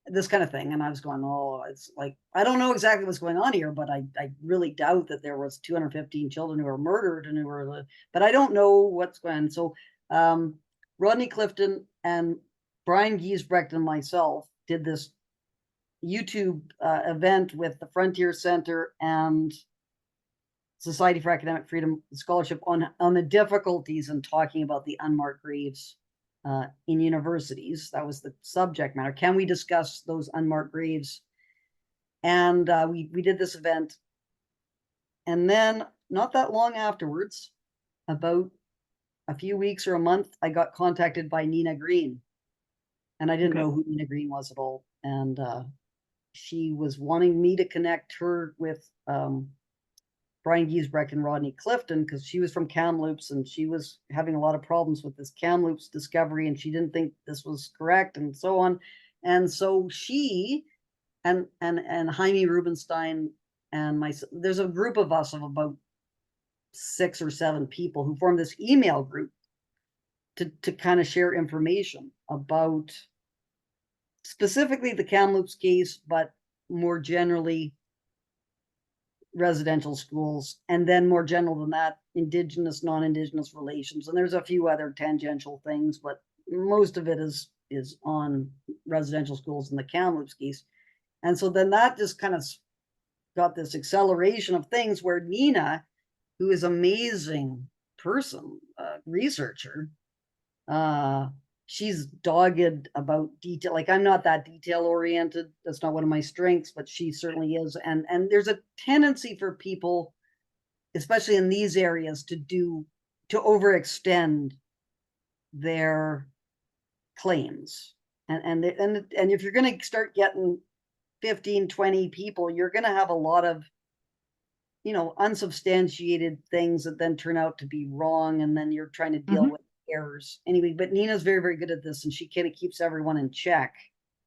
this kind of thing. And I was going, oh, it's like, I don't know exactly what's going on here, but I really doubt that there was 215 children who were murdered and but I don't know what's going on. So Rodney Clifton and Brian Giesbrecht and myself did this YouTube event with the Frontier Center and Society for Academic Freedom Scholarship on the difficulties in talking about the unmarked graves in universities. That was the subject matter. Can we discuss those unmarked graves? And we did this event. And then not that long afterwards, about a few weeks or a month, I got contacted by Nina Green. And I didn't know who Nina Green was at all. And she was wanting me to connect her with Brian Giesbrecht and Rodney Clifton, because she was from Kamloops and she was having a lot of problems with this Kamloops discovery, and she didn't think this was correct and so on. And so she and Jaime Rubenstein and there's a group of us of about 6 or 7 people who formed this email group to kind of share information about specifically the Kamloops case, but more generally residential schools, and then more general than that, Indigenous, non-Indigenous relations. And there's a few other tangential things, but most of it is on residential schools in the Kamloops case. And so then that just kind of got this acceleration of things where Nina, who is an amazing person, researcher, she's dogged about detail. Like, I'm not that detail oriented. That's not one of my strengths, but she certainly is. And there's a tendency for people, especially in these areas, to overextend their claims. And if you're going to start getting 15, 20 people, you're going to have a lot of, unsubstantiated things that then turn out to be wrong. And then you're trying to deal with errors anyway. But Nina's very, very good at this, and she kind of keeps everyone in check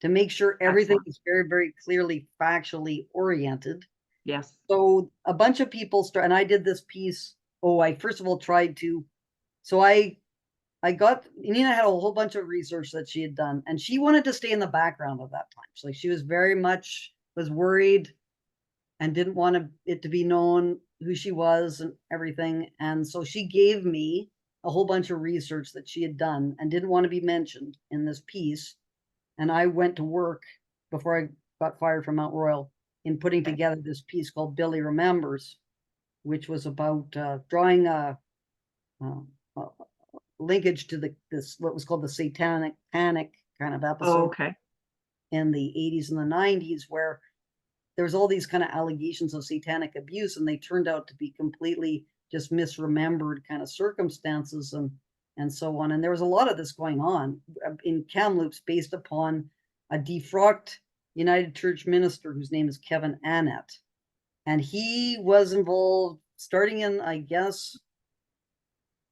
to make sure everything is very, very clearly factually oriented. Yes. So a bunch of people and I did this piece. I first of all tried to, so I Nina had a whole bunch of research that she had done, and she wanted to stay in the background at that time. So like she was very much was worried and didn't want it to be known who she was and everything. And so she gave me a whole bunch of research that she had done and didn't want to be mentioned in this piece. And I went to work before I got fired from Mount Royal in putting together this piece called Billy Remembers, which was about drawing a linkage to this what was called the satanic panic kind of episode okay. in the 80s and the 90s, where there was all these kind of allegations of satanic abuse, and they turned out to be completely just misremembered kind of circumstances and so on. And there was a lot of this going on in Kamloops based upon a defrocked United Church minister whose name is Kevin Annett. And he was involved starting in, I guess,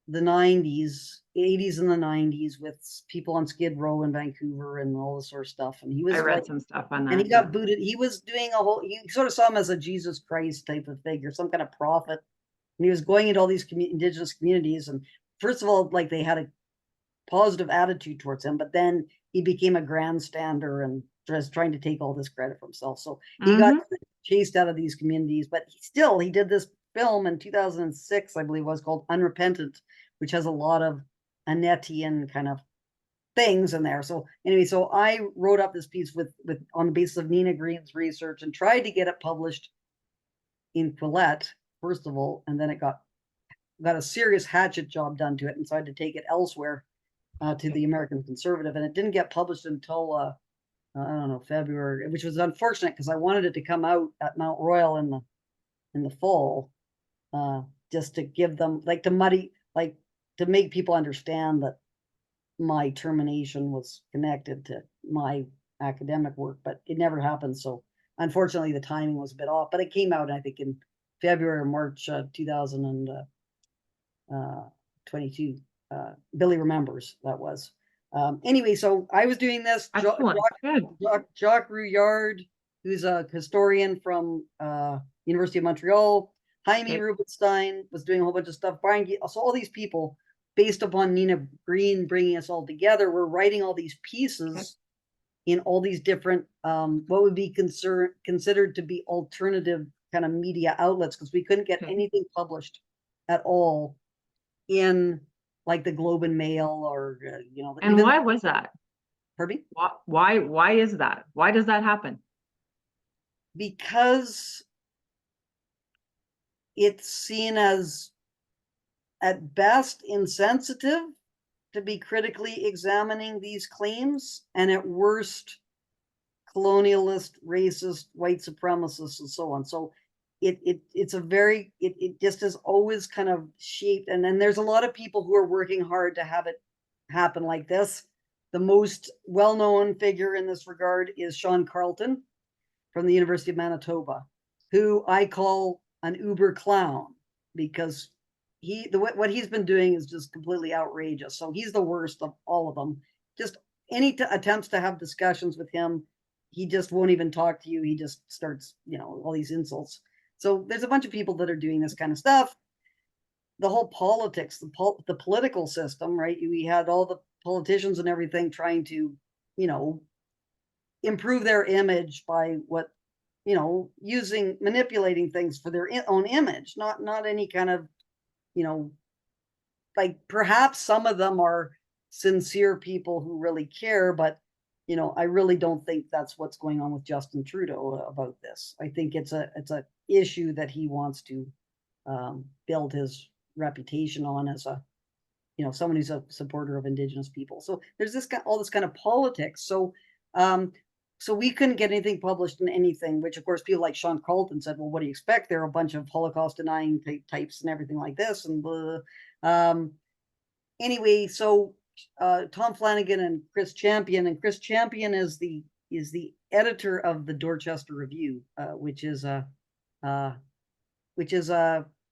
the 90s, 80s and the 90s with people on Skid Row in Vancouver and all this sort of stuff. And he was I read some stuff on that. and he got booted. He was doing you sort of saw him as a Jesus Christ type of figure, some kind of prophet. And he was going into all these indigenous communities. And first of all, like they had a positive attitude towards him, but then he became a grandstander and was trying to take all this credit for himself. So he got chased out of these communities, but he did this film in 2006, I believe it was called Unrepentant, which has a lot of Annettian kind of things in there. So anyway, so I wrote up this piece with on the basis of Nina Green's research and tried to get it published in Quillette, first of all, and then it got a serious hatchet job done to it, and so I had to take it elsewhere to the American Conservative, and it didn't get published until I don't know, February, which was unfortunate because I wanted it to come out at Mount Royal in the fall, just to give them to make people understand that my termination was connected to my academic work, but it never happened. So unfortunately, the timing was a bit off, but it came out, I think, in February or March 2022. Billy Remembers, that was. Anyway, so I was doing this. Jacques Rouillard, who's a historian from University of Montreal. Jaime Rubenstein was doing a whole bunch of stuff. So all these people, based upon Nina Green bringing us all together, we're writing all these pieces in all these different, what would be considered to be alternative kind of media outlets, because we couldn't get anything published at all in like the Globe and Mail or, And why was that? Pardon me? Why is that? Why does that happen? Because it's seen as, at best, insensitive to be critically examining these claims, and at worst, colonialist, racist, white supremacists, and so on. So it's a very, it just has always kind of shaped, and then there's a lot of people who are working hard to have it happen like this. The most well-known figure in this regard is Sean Carlton from the University of Manitoba, who I call an uber clown, because what he's been doing is just completely outrageous. So he's the worst of all of them. Just any attempts to have discussions with him, he just won't even talk to you. He just starts, all these insults. So there's a bunch of people that are doing this kind of stuff. The whole politics, the political system, right? We had all the politicians and everything trying to, improve their image by manipulating things for their own image, not any kind of, like perhaps some of them are sincere people who really care, but I really don't think that's what's going on with Justin Trudeau about this. I think it's a issue that he wants to build his reputation on as a, someone who's a supporter of Indigenous people. So there's all this kind of politics. So we couldn't get anything published in anything, which of course people like Sean Carlton said, well, what do you expect? There are a bunch of Holocaust denying types and everything like this. And anyway, so Tom Flanagan and Chris Champion is the editor of the Dorchester Review, which is a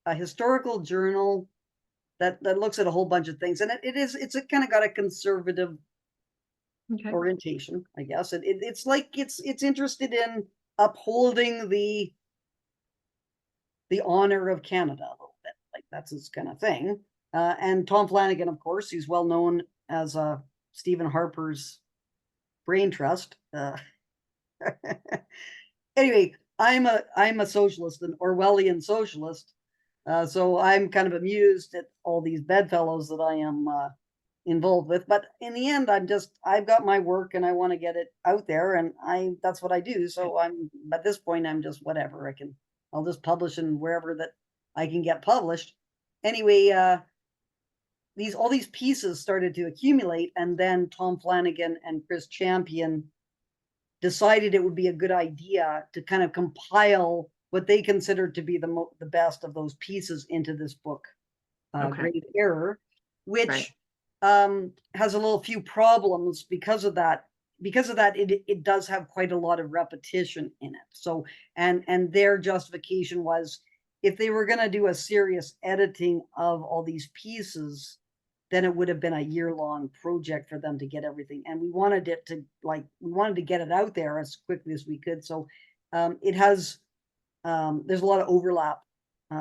historical journal that looks at a whole bunch of things, and it's kind of got a conservative orientation, I guess. It's interested in upholding the honor of Canada a little bit, like that's its kind of thing. And Tom Flanagan, of course, he's well known as Stephen Harper's brain trust. Anyway, I'm a socialist, an Orwellian socialist. So I'm kind of amused at all these bedfellows that I am involved with. But in the end, I've got my work and I want to get it out there, and that's what I do. So at this point, I'm just whatever. I'll just publish in wherever that I can get published. Anyway, all these pieces started to accumulate, and then Tom Flanagan and Chris Champion decided it would be a good idea to kind of compile what they considered to be the best of those pieces into this book, Grave Error, which has a little few problems because of that. Because of that, it does have quite a lot of repetition in it. So, and their justification was, if they were going to do a serious editing of all these pieces, then it would have been a year-long project for them to get everything. And we wanted to get it out there as quickly as we could. So it has, there's a lot of overlap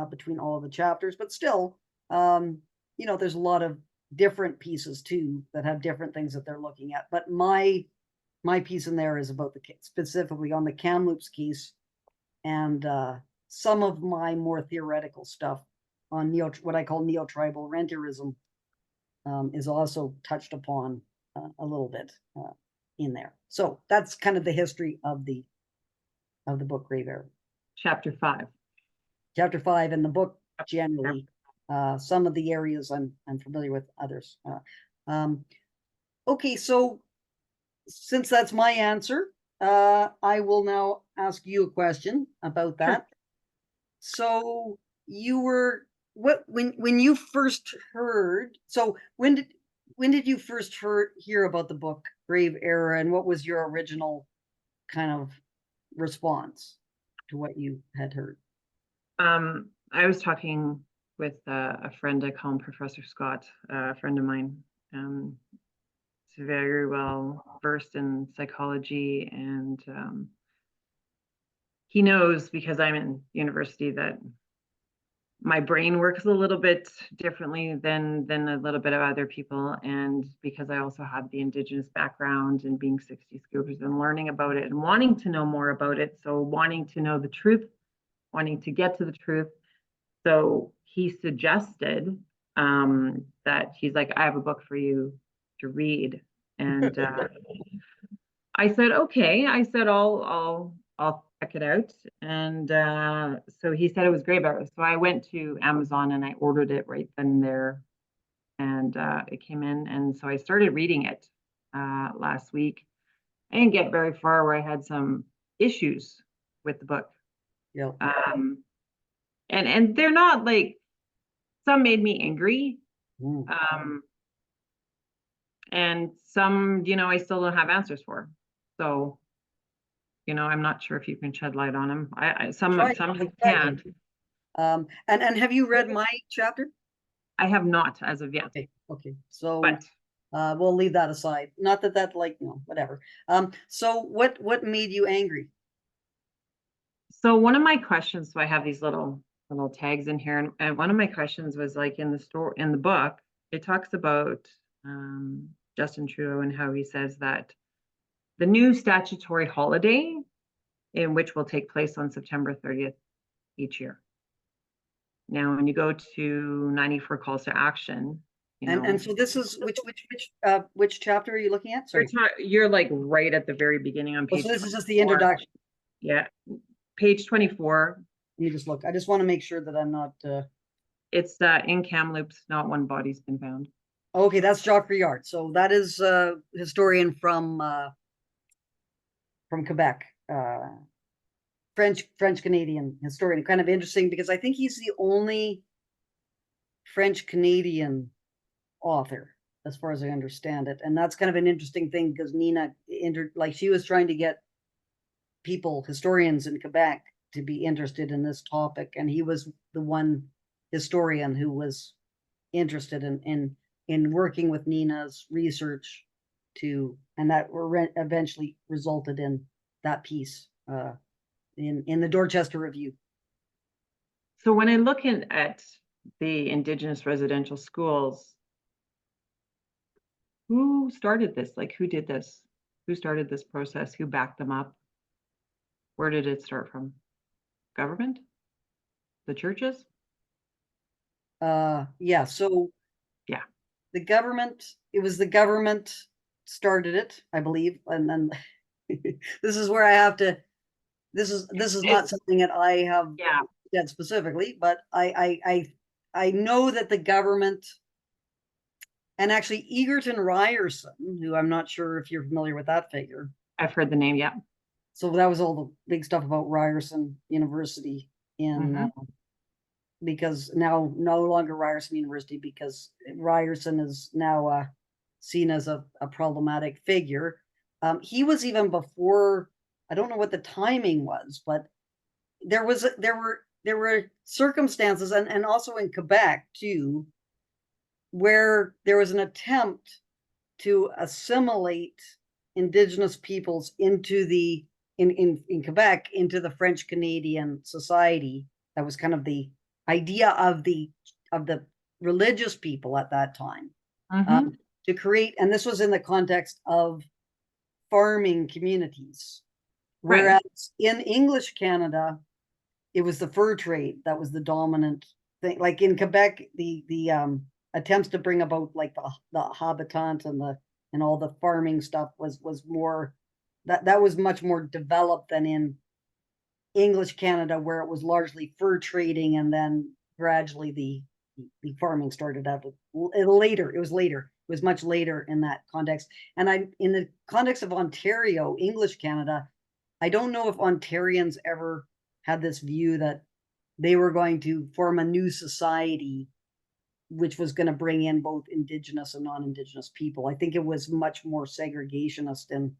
between all of the chapters, but still, there's a lot of different pieces too that have different things that they're looking at. But my piece in there is about specifically on the Kamloops case, and some of my more theoretical stuff on what I call neo-tribal rentierism is also touched upon a little bit in there. So that's kind of the history of the book Grave Error. Chapter 5. Chapter 5 in the book generally. Some of the areas I'm familiar with, others. Okay, so since that's my answer, I will now ask you a question about that. Sure. So you were when you first heard? So when did you first hear about the book Grave Error, and what was your original kind of response to what you had heard? I was talking with a friend. I call him Professor Scott, a friend of mine. He's very well versed in psychology, and he knows, because I'm in university, that my brain works a little bit differently than a little bit of other people. And because I also have the Indigenous background and being 60 Scoopers and learning about it and wanting to know more about it. So wanting to know the truth, wanting to get to the truth. So he suggested that he's like, I have a book for you to read. And I said, okay. I said, I'll check it out. And so he said it was Grave Error. So I went to Amazon and I ordered it right then and there. And it came in. And so I started reading it last week. I didn't get very far, where I had some issues with the book. Yeah. And they're not like, some made me angry. And some, I still don't have answers for. So, I'm not sure if you can shed light on them. Some you can. And have you read my chapter? I have not as of yet. Okay. So, but we'll leave that aside. Not that whatever. So what made you angry? So one of my questions, so I have these little tags in here, and one of my questions was, like, in the book, it talks about Justin Trudeau and how he says that the new statutory holiday, in which will take place on September 30th each year. Now, when you go to 94 calls to action, and so this is which chapter are you looking at? Sorry, you're like right at the very beginning on page. So this is just the introduction. Yeah, page 24. Let me just look. I just want to make sure that I'm not. It's in Kamloops, not one body's been found. Okay, that's Jacques Briard. So that is a historian from Quebec, French Canadian historian. Kind of interesting, because I think he's the only French Canadian author, as far as I understand it. And that's kind of an interesting thing, because Nina she was trying to get historians in Quebec, to be interested in this topic, and he was the one historian who was interested in working with Nina's research and that eventually resulted in that piece in the Dorchester Review. So when I look at the Indigenous residential schools, who started this? Like, who did this? Who started this process? Who backed them up? Where did it start from? Government? The churches? Yeah, so Yeah. it was the government started it, I believe, and then this is where I have to. This is not something that I have Yeah. said specifically, but I know that the government, and actually Egerton Ryerson, who I'm not sure if you're familiar with that figure. I've heard the name, yeah. So that was all the big stuff about Ryerson University in because now no longer Ryerson University, because Ryerson is now seen as a problematic figure. He was even before. I don't know what the timing was, but there were circumstances, and also in Quebec too, where there was an attempt to assimilate Indigenous peoples into the in Quebec into the French Canadian society. That was kind of the idea of the religious people at that time, to create, and this was in the context of farming communities. Right. Whereas in English Canada, it was the fur trade that was the dominant thing. Like in Quebec, the attempts to bring about like the habitant and all the farming stuff was more that was much more developed than in English Canada, where it was largely fur trading, and then gradually the farming started out later. It was later. It was much later in that context. And in the context of Ontario, English Canada, I don't know if Ontarians ever had this view that they were going to form a new society which was going to bring in both Indigenous and non-Indigenous people. I think it was much more segregationist in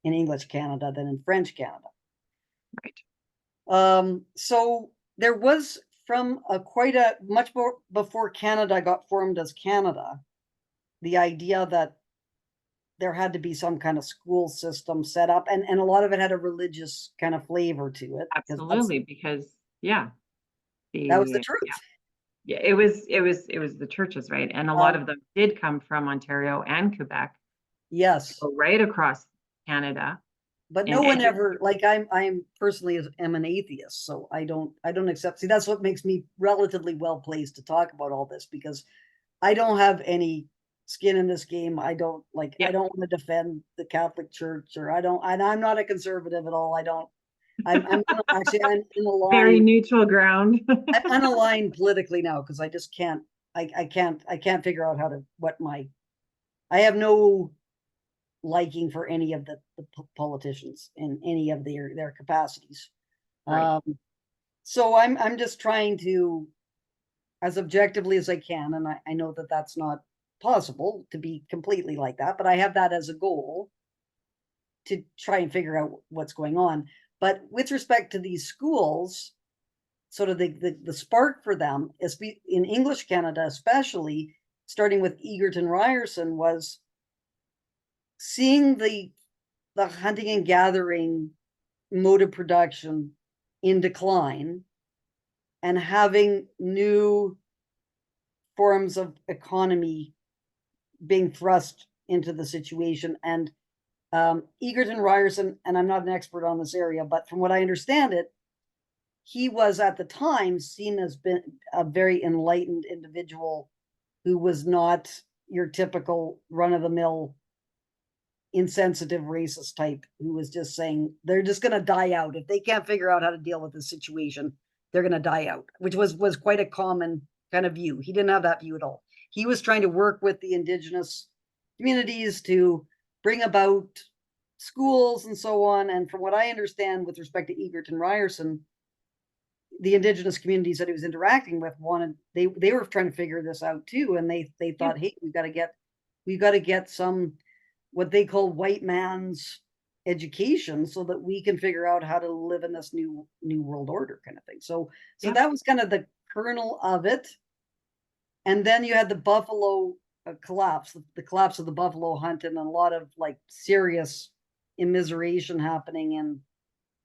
English Canada than in French Canada. Right. So there was from quite a much more before Canada got formed as Canada, the idea that there had to be some kind of school system set up, and a lot of it had a religious kind of flavor to it. Absolutely, because yeah, That was the the truth. yeah, it was the churches, right? And a lot of them did come from Ontario and Quebec, Yes, so right across Canada. but no And one and ever, like, I'm personally am an atheist, so I don't accept. See, that's what makes me relatively well placed to talk about all this, because I don't have any skin in this game. I don't yeah, I don't want to defend the Catholic Church, or I don't, and I'm not a conservative at all. I don't. I'm actually I'm in a very line. neutral ground. I'm unaligned politically now because I just can't. I can't figure out how to what my. I have no liking for any of the politicians in any of their capacities. Right. So I'm just trying to, as objectively as I can, and I know that that's not possible to be completely like that, but I have that as a goal to try and figure out what's going on. But with respect to these schools, sort of the spark for them is in English Canada, especially starting with Egerton Ryerson, was seeing the hunting and gathering mode of production in decline, and having new forms of economy being thrust into the situation. And Egerton Ryerson, and I'm not an expert on this area, but from what I understand it, he was at the time seen as been a very enlightened individual who was not your typical run-of-the-mill insensitive racist type, who was just saying they're just going to die out if they can't figure out how to deal with this situation. They're going to die out, which was quite a common kind of view. He didn't have that view at all. He was trying to work with the Indigenous communities to bring about schools and so on. And from what I understand, with respect to Egerton Ryerson, the Indigenous communities that he was interacting with wanted, they were trying to figure this out too, and they thought, hey, we've got to get some what they call white man's education so that we can figure out how to live in this new world order kind of thing. So Yeah. that was kind of the kernel of it. And then you had the buffalo collapse, the collapse of the buffalo hunt, and a lot of like serious immiseration happening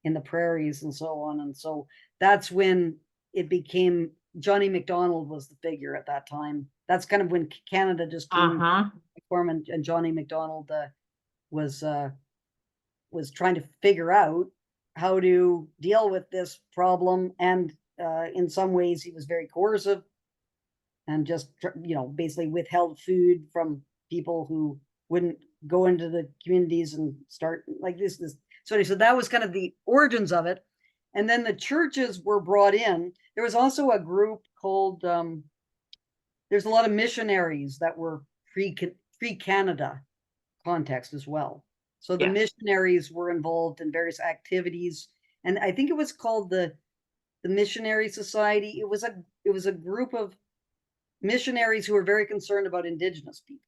in the prairies and so on. And so that's when it became Johnny MacDonald was the figure at that time. That's kind of when Canada just came form, and Johnny MacDonald was trying to figure out how to deal with this problem, and in some ways he was very coercive and just basically withheld food from people who wouldn't go into the communities and start like this. So that was kind of the origins of it. And then the churches were brought in. There was also a group called there's a lot of missionaries that were pre-Canada context as well. So the missionaries were involved in various activities, and I think it was called the Missionary Society. It was a group of missionaries who were very concerned about Indigenous people.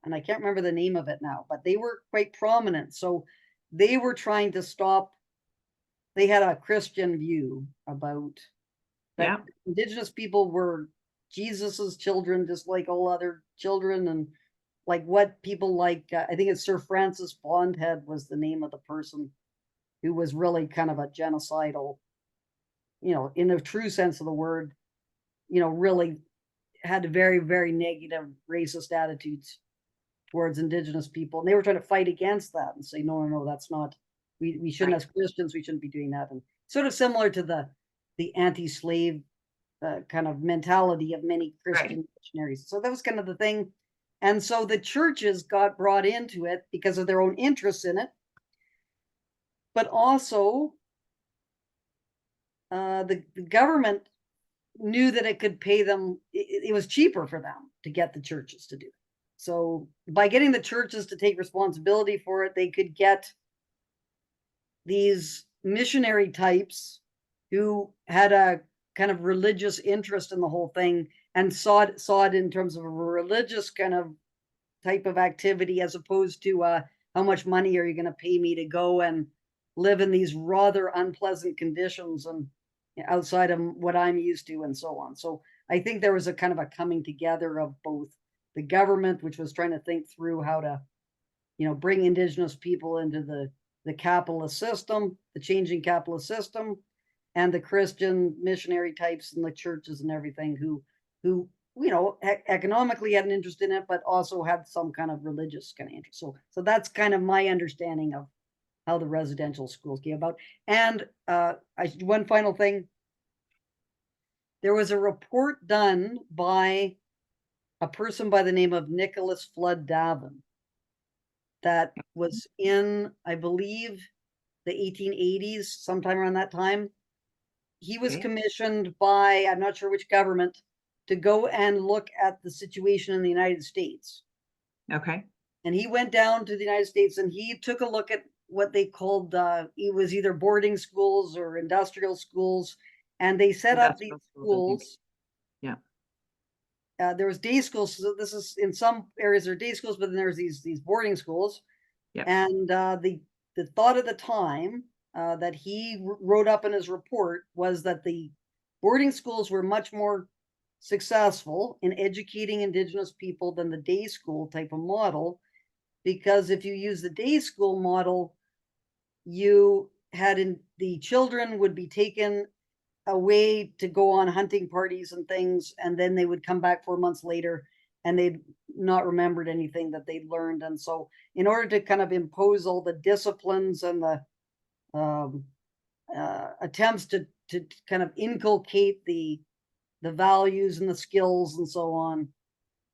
And I can't remember the name of it now, but they were quite prominent. So they were trying to stop, they had a Christian view about that Indigenous people were Jesus's children, just like all other children. And like what people like, I think it's Sir Francis Bondhead was the name of the person who was really kind of a genocidal, in the true sense of the word, really had very, very negative racist attitudes towards Indigenous people. And they were trying to fight against that and say, no, that's not, we shouldn't, as Christians, we shouldn't be doing that. And sort of similar to the anti-slave kind of mentality of many Christian missionaries. So that was kind of the thing. And so the churches got brought into it because of their own interests in it. But also, the government knew that it could pay them, it was cheaper for them to get the churches to do it. So by getting the churches to take responsibility for it, they could get these missionary types who had a kind of religious interest in the whole thing and saw it in terms of a religious kind of type of activity, as opposed to how much money are you going to pay me to go and live in these rather unpleasant conditions and outside of what I'm used to and so on. So I think there was a kind of a coming together of both the government, which was trying to think through how to, bring Indigenous people into the capitalist system, the changing capitalist system, and the Christian missionary types and the churches and everything who economically had an interest in it, but also had some kind of religious kind of interest. So that's kind of my understanding of how the residential schools came about. And one final thing, there was a report done by a person by the name of Nicholas Flood Davin that was in, I believe, the 1880s, sometime around that time. He was commissioned by, I'm not sure which government, to go and look at the situation in the United States. Okay. And he went down to the United States and he took a look at what they called, it was either boarding schools or industrial schools. And they set up these schools. Yeah. There was day schools. So this is, in some areas there are day schools, but then there's these boarding schools. Yep. And the thought at the time that he wrote up in his report was that the boarding schools were much more successful in educating Indigenous people than the day school type of model, because if you use the day school model, you had the children would be taken away to go on hunting parties and things, and then they would come back 4 months later and they'd not remembered anything that they'd learned. And so in order to kind of impose all the disciplines and the attempts to kind of inculcate the values and the skills and so on,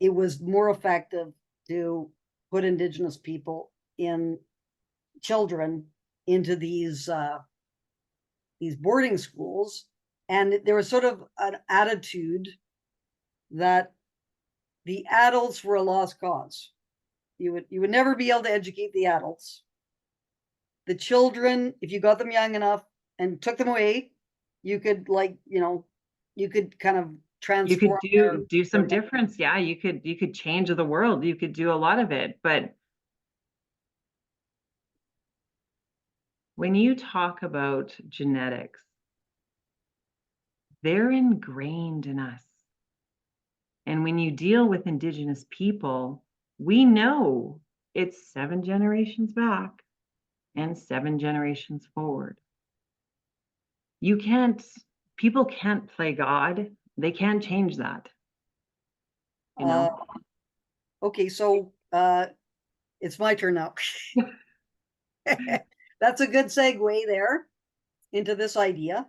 it was more effective to put Indigenous people children into these boarding schools. And there was sort of an attitude that the adults were a lost cause. You would never be able to educate the adults. The children, if you got them young enough and took them away, you could you could kind of transform. You could do some difference. Yeah, you could change the world. You could do a lot of it. But when you talk about genetics, they're ingrained in us. And when you deal with Indigenous people, we know it's 7 generations back and 7 generations forward. You can't people can't play God. They can't change that, you Uh, know? okay, so it's my turn now. That's a good segue there into this idea.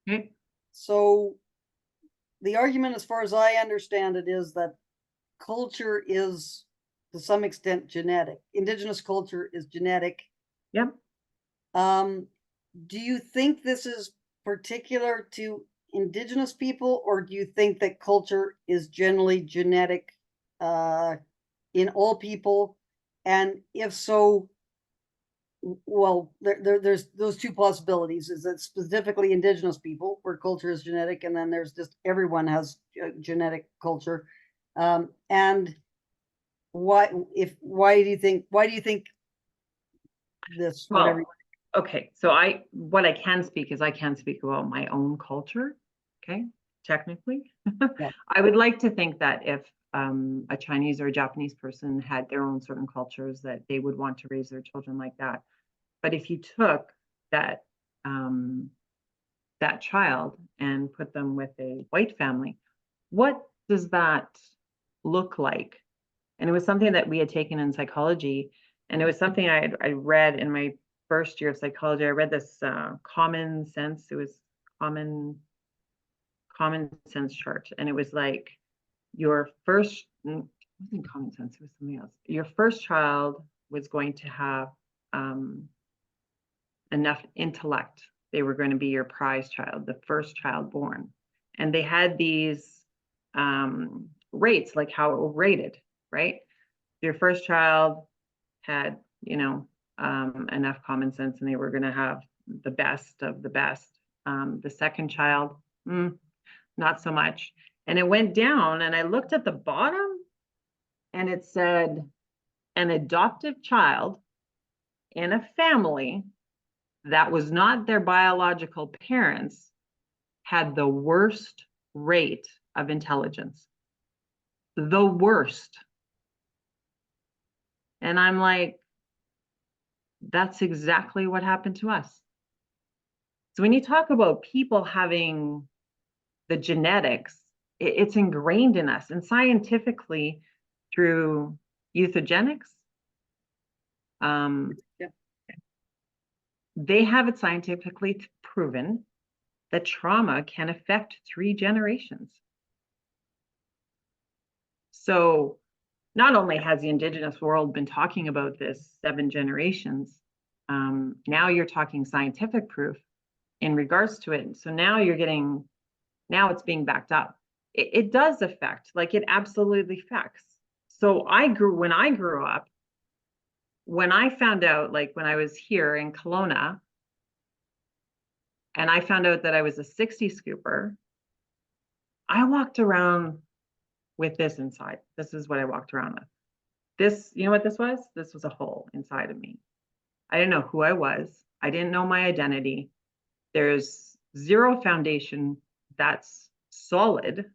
Okay. So the argument, as far as I understand it, is that culture is to some extent genetic. Indigenous culture is genetic. Yep. Do you think this is particular to Indigenous people, or do you think that culture is generally genetic in all people? And if so, well, there's those two possibilities: is that specifically Indigenous people, where culture is genetic, and then there's just everyone has genetic culture. And why do you think this, whatever? Well, okay. So what I can speak is I can speak about my own culture. Okay. Technically, Yeah. I would like to think that if a Chinese or a Japanese person had their own certain cultures, that they would want to raise their children like that. But if you took that um, that child and put them with a white family, what does that look like? And it was something that we had taken in psychology, and it was something I read in my first year of psychology. I read this common sense. It was common sense chart, and it was like your first. It wasn't common sense. It was something else. Your first child was going to have enough intellect. They were going to be your prize child, the first child born. And they had these rates, like how it was rated, right? Your first child had, enough common sense and they were going to have the best of the best. The second child, not so much. And it went down, and I looked at the bottom and it said, an adoptive child in a family that was not their biological parents had the worst rate of intelligence. The worst. And I'm like, that's exactly what happened to us. So when you talk about people having the genetics, it's ingrained in us. And scientifically, through euthogenics, Yeah. they have it scientifically proven that trauma can affect 3 generations. So not only has the Indigenous world been talking about this 7 generations, now you're talking scientific proof in regards to it. So now it's being backed up. It does affect, like it absolutely affects. So when I grew up, when I found out, like when I was here in Kelowna, and I found out that I was a 60 scooper, I walked around with this inside. This is what I walked around with. This, you know what this was? This was a hole inside of me. I didn't know who I was. I didn't know my identity. There's zero foundation that's solid.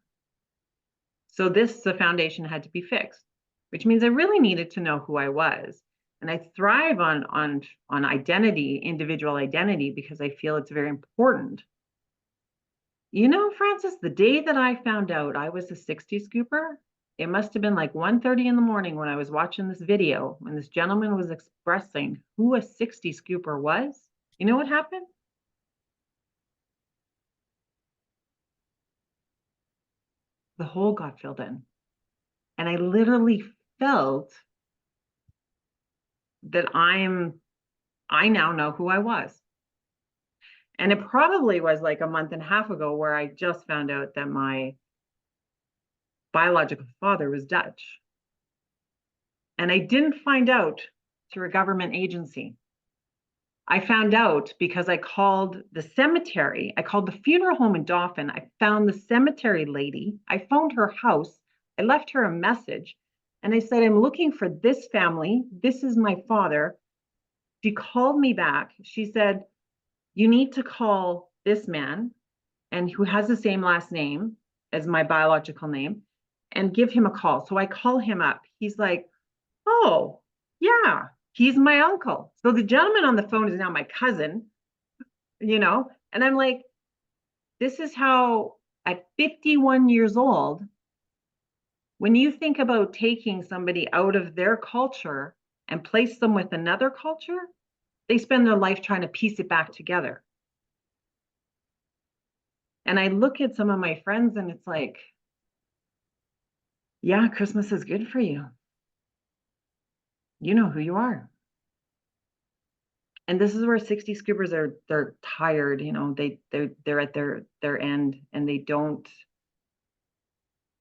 So the foundation had to be fixed, which means I really needed to know who I was. And I thrive on identity, individual identity, because I feel it's very important. Frances, the day that I found out I was a 60 scooper, it must have been like 1:30 in the morning when I was watching this video, when this gentleman was expressing who a 60 scooper was. You know what happened? The hole got filled in. And I literally felt that I now know who I was. And it probably was like a month and a half ago where I just found out that my biological father was Dutch. And I didn't find out through a government agency. I found out because I called the cemetery. I called the funeral home in Dauphin. I found the cemetery lady. I phoned her house. I left her a message. And I said, I'm looking for this family. This is my father. She called me back. She said, you need to call this man, and who has the same last name as my biological name, and give him a call. So I call him up. He's like, oh, yeah, he's my uncle. So the gentleman on the phone is now my cousin, and I'm like, This is how, at 51 years old, when you think about taking somebody out of their culture and place them with another culture, they spend their life trying to piece it back together. And I look at some of my friends and it's like, yeah, Christmas is good for you. You know who you are. And this is where 60 scoopers they're tired, you know, they're at their end, and they don't,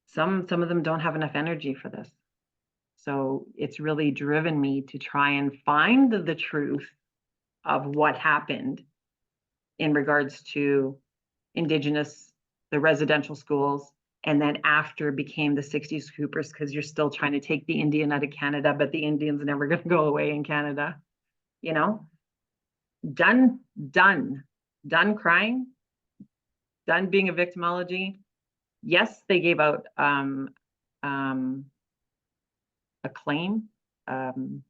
some of them don't have enough energy for this. So it's really driven me to try and find the truth of what happened in regards to Indigenous, the residential schools, and then after became the 60s Scoopers, because you're still trying to take the Indian out of Canada, but the Indian's never going to go away in Canada, you know? Done crying, done being a victimology. Yes, they gave out a claim, the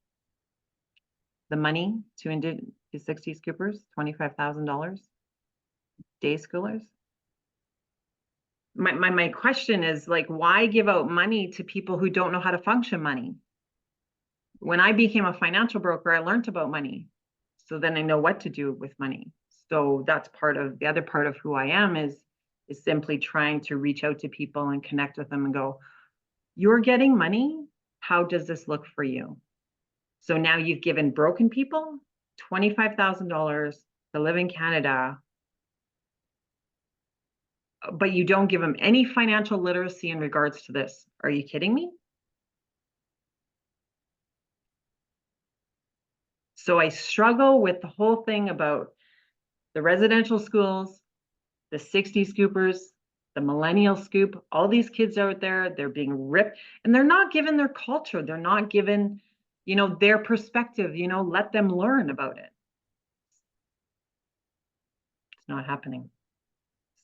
money to 60 scoopers, $25,000, day schoolers. My question is, like, why give out money to people who don't know how to function money? When I became a financial broker, I learned about money. So then I know what to do with money. So that's part of the other part of who I am, is simply trying to reach out to people and connect with them and go, you're getting money. How does this look for you? So now you've given broken people $25,000 to live in Canada, but you don't give them any financial literacy in regards to this. Are you kidding me? So I struggle with the whole thing about the residential schools, the 60 scoopers, the millennial scoop, all these kids out there, they're being ripped, and they're not given their culture. They're not given, you know, their perspective, you know, let them learn about it. It's not happening.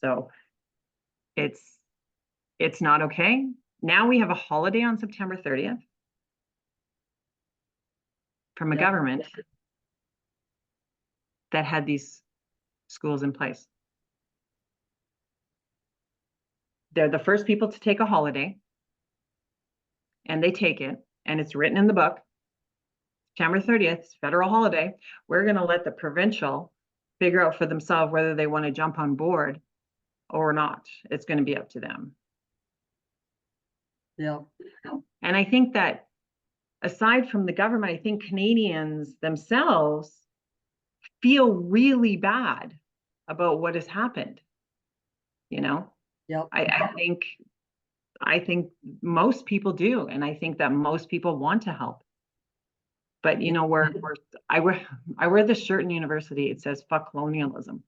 So it's not okay. Now we have a holiday on September 30th from a government that had these schools in place. They're the first people to take a holiday, and they take it, and it's written in the book, September 30th, federal holiday. We're going to let the provincial figure out for themselves whether they want to jump on board or not. It's going to be up to them. Yeah. And I think that aside from the government, I think Canadians themselves feel really bad about what has happened. You know, Yep. I think most people do, and I think that most people want to help. But you know, I wear this shirt in university. It says "fuck colonialism,"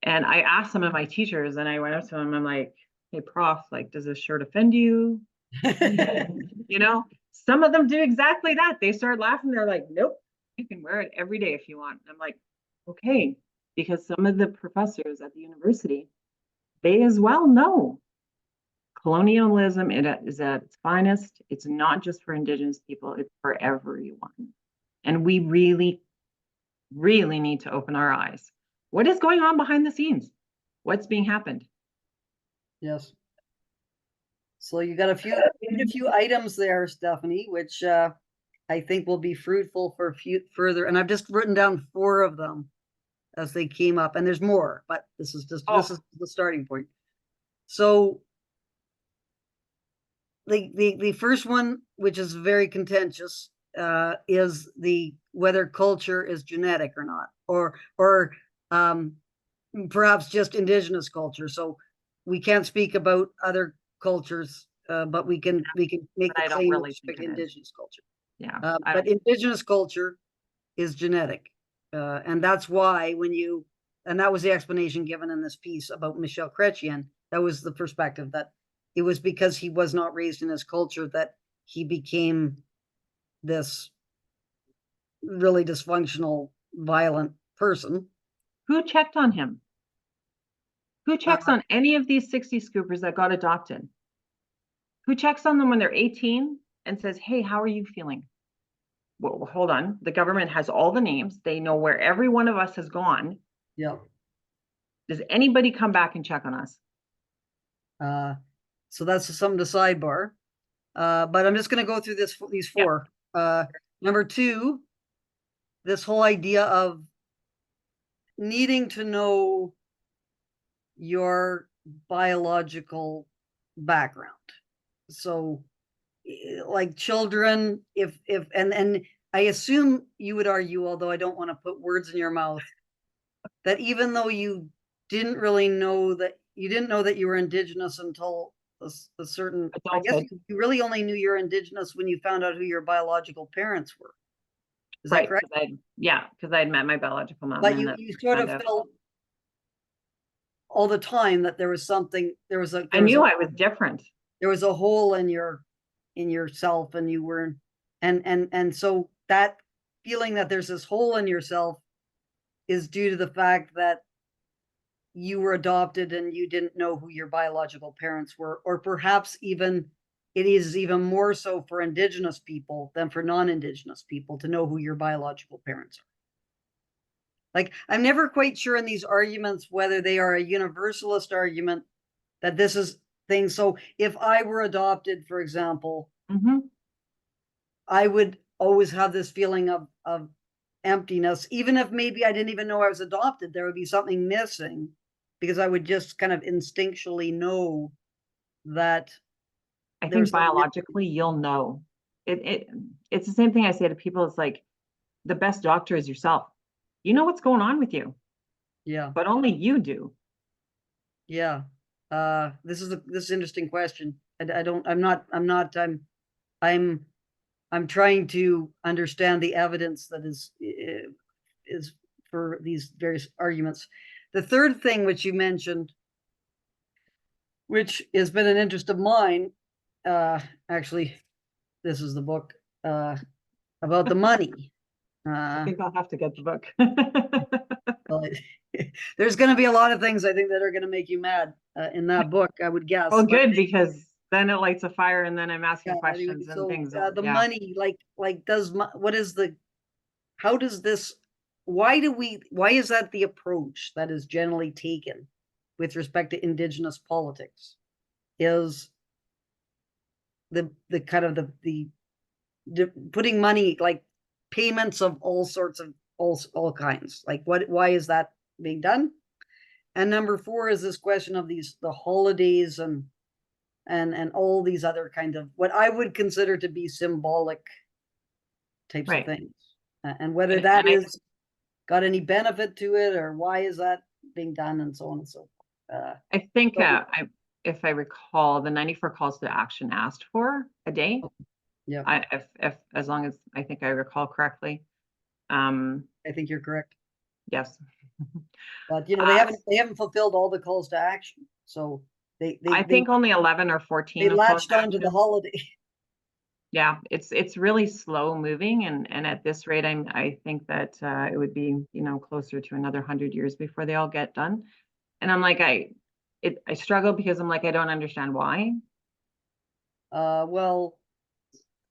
and I asked some of my teachers, and I went up to them. I'm like, "Hey, prof, like, does this shirt offend you?" You know, some of them do exactly that. They start laughing. They're like, "Nope, you can wear it every day if you want." And I'm like, "Okay," because some of the professors at the university, they as well know colonialism is at its finest. It's not just for Indigenous people, it's for everyone. And we really, really need to open our eyes. What is going on behind the scenes? What's being happened? Yes. So you got a few items there, Stephanie, which I think will be fruitful for further. And I've just written down 4 of them as they came up, and there's more, but this is the starting point. So the first one, which is very contentious, is the whether culture is genetic or not, or perhaps just Indigenous culture. So we can't speak about other cultures, but we can make the claim really of Indigenous culture. Yeah, but Indigenous culture is genetic, and that's why and that was the explanation given in this piece about Michel Chrétien. That was the perspective, that it was because he was not raised in his culture that he became this really dysfunctional, violent person. Who checked on him? Who checks on any of these 60 scoopers that got adopted? Who checks on them when they're 18 and says, "Hey, how are you feeling?" Well, hold on. The government has all the names. They know where every one of us has gone. Yeah. Does anybody come back and check on us? So that's something to sidebar. But I'm just going to go through these four. Number two, this whole idea of needing to know your biological background. So like children, if and I assume you would argue, although I don't want to put words in your mouth, that even though you didn't really know that you were Indigenous until a certain, I guess Adulthood. you really only knew you're Indigenous when you found out who your biological parents were. Is that Right. correct? Because I had met my biological mom. But and you sort of felt all the time that there was something, I knew I was different. there was a hole in yourself, and you were, and so that feeling that there's this hole in yourself is due to the fact that you were adopted and you didn't know who your biological parents were, or perhaps even it is even more so for Indigenous people than for non-Indigenous people to know who your biological parents are. Like, I'm never quite sure in these arguments whether they are a universalist argument that this is things. So if I were adopted, for example, I would always have this feeling of emptiness, even if maybe I didn't even know I was adopted. There would be something missing because I would just kind of instinctually know that. I think biologically you'll know. It's the same thing I say to people. It's like the best doctor is yourself. You know what's going on with you. Yeah. But only you do. Yeah. This is an interesting question. I'm trying to understand the evidence that is for these various arguments. The third thing which you mentioned, which has been an interest of mine, actually, this is the book about the money. I think I'll have to get the book. Well, there's going to be a lot of things I think that are going to make you mad in that book, I would guess. Well, good, because then it lights a fire, and then I'm asking questions so, and things. The money, what is how does this? Why is that the approach that is generally taken with respect to Indigenous politics? Is the kind of the putting money, like payments of all sorts of all kinds, like why is that being done? And number four is this question of the holidays and all these other kind of what I would consider to be symbolic types of things, and whether that is got any benefit to it, or why is that being done, and so on and so forth. I think if I recall, the 94 calls to action asked for a day. Yeah. If as long as I think I recall correctly. I think you're correct. Yes. But they haven't fulfilled all the calls to action. So I think only 11 or 14. They latched onto the holiday. Yeah, it's really slow moving, and at this rate, I think that it would be closer to another 100 years before they all get done. And I'm like, I struggle because I'm like, I don't understand why. Well,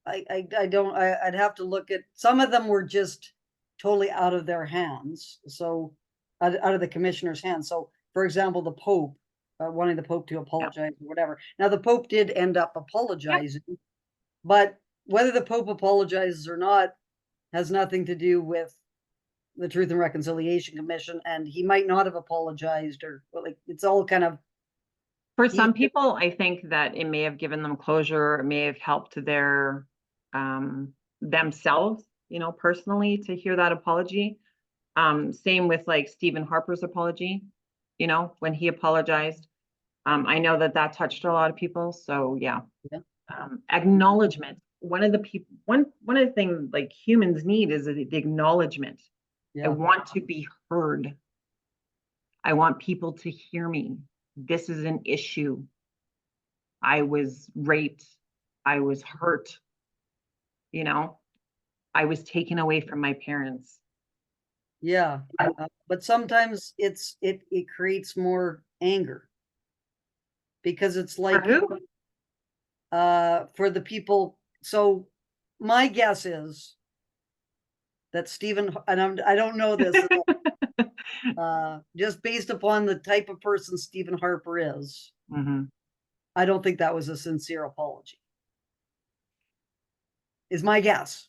I don't. I'd have to look at some of them were just totally out of their hands. So out of the commissioner's hands. So, for example, the Pope wanting the Pope to apologize or whatever. Now, the Pope did end up apologizing, but whether the Pope apologizes or not has nothing to do with the Truth and Reconciliation Commission, and he might not have apologized, or like it's all kind of. For some people, I think that it may have given them closure. It may have helped their themselves, personally, to hear that apology. Same with like Stephen Harper's apology, when he apologized. I know that touched a lot of people. So yeah. Acknowledgement. One of the things like humans need is the acknowledgement. I want to be heard. I want people to hear me. This is an issue. I was raped. I was hurt. I was taken away from my parents. Yeah. But sometimes it creates more anger, because it's like, for the people. So my guess is that Stephen, and I don't know this, just based upon the type of person Stephen Harper is, I don't think that was a sincere apology. Is my guess.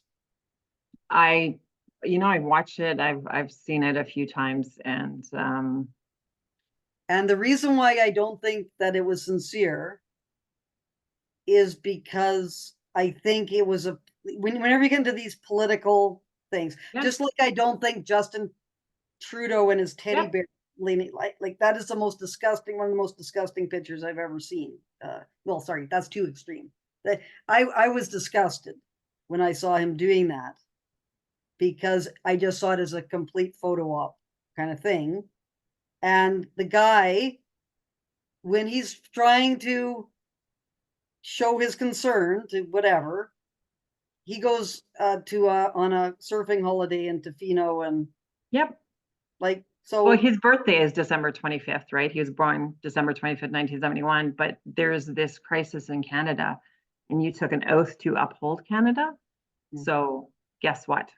I watched it. I've seen it a few times, and the reason why I don't think that it was sincere is because I think it was whenever you get into these political things, just like I don't think Justin Trudeau and his teddy bear leaning like that is the most disgusting, one of the most disgusting pictures I've ever seen. Well, sorry, that's too extreme. I was disgusted when I saw him doing that, because I just saw it as a complete photo op kind of thing. And the guy, when he's trying to show his concern to whatever, he goes on a surfing holiday in Tofino, and like, so. Well, his birthday is December 25th, right? He was born December 25th, 1971, but there's this crisis in Canada, and you took an oath to uphold Canada. So guess what?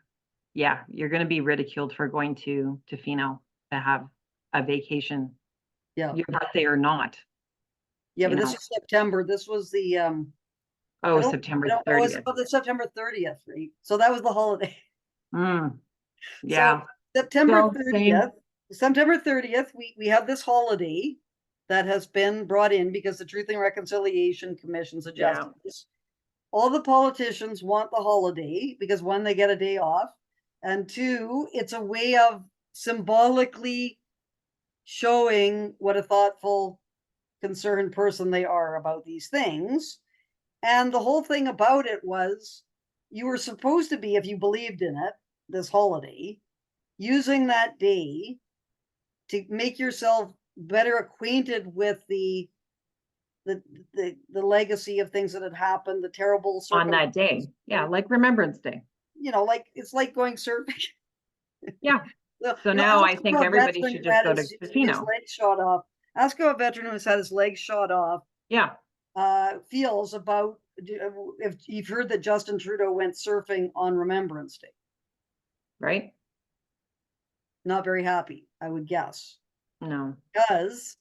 Yeah, you're going to be ridiculed for going to Tofino to have a vacation. Yeah. Your birthday or not. Yeah, but this was September. This was the September 30th. Oh, the September 30th, right? So that was the holiday. Yeah. So September 30th, we have this holiday that has been brought in because the Truth and Reconciliation Commission suggested this. All the politicians want the holiday because, one, they get a day off, and two, it's a way of symbolically showing what a thoughtful, concerned person they are about these things. And the whole thing about it was, you were supposed to be, if you believed in it, this holiday, using that day to make yourself better acquainted with the legacy of things that had happened, the terrible on that day. Yeah, like Remembrance Day. Like it's like going surfing. Yeah. So now I think everybody should just go to Tofino. Legs shot off. Ask how a veteran who's had his legs shot off. Yeah. Feels about if you've heard that Justin Trudeau went surfing on Remembrance Day. Right. Not very happy, I would guess. No. Because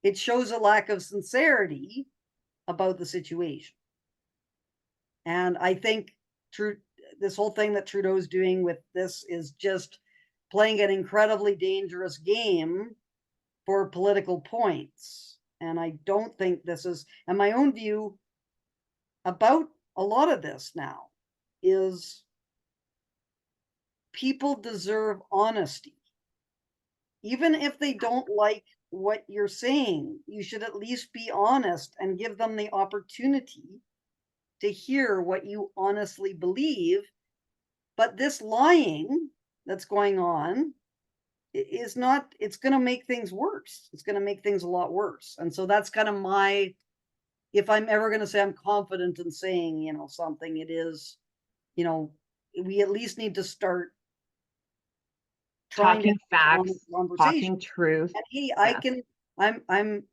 it shows a lack of sincerity about the situation. And I think this whole thing that Trudeau's doing with this is just playing an incredibly dangerous game for political points. And I don't think this is, and my own view about a lot of this now is, people deserve honesty. Even if they don't like what you're saying, you should at least be honest and give them the opportunity to hear what you honestly believe. But this lying that's going on is not, it's going to make things worse. It's going to make things a lot worse. And so that's kind of if I'm ever going to say I'm confident in saying, something, it is, we at least need to start talking facts, talking truth. And hey, I'm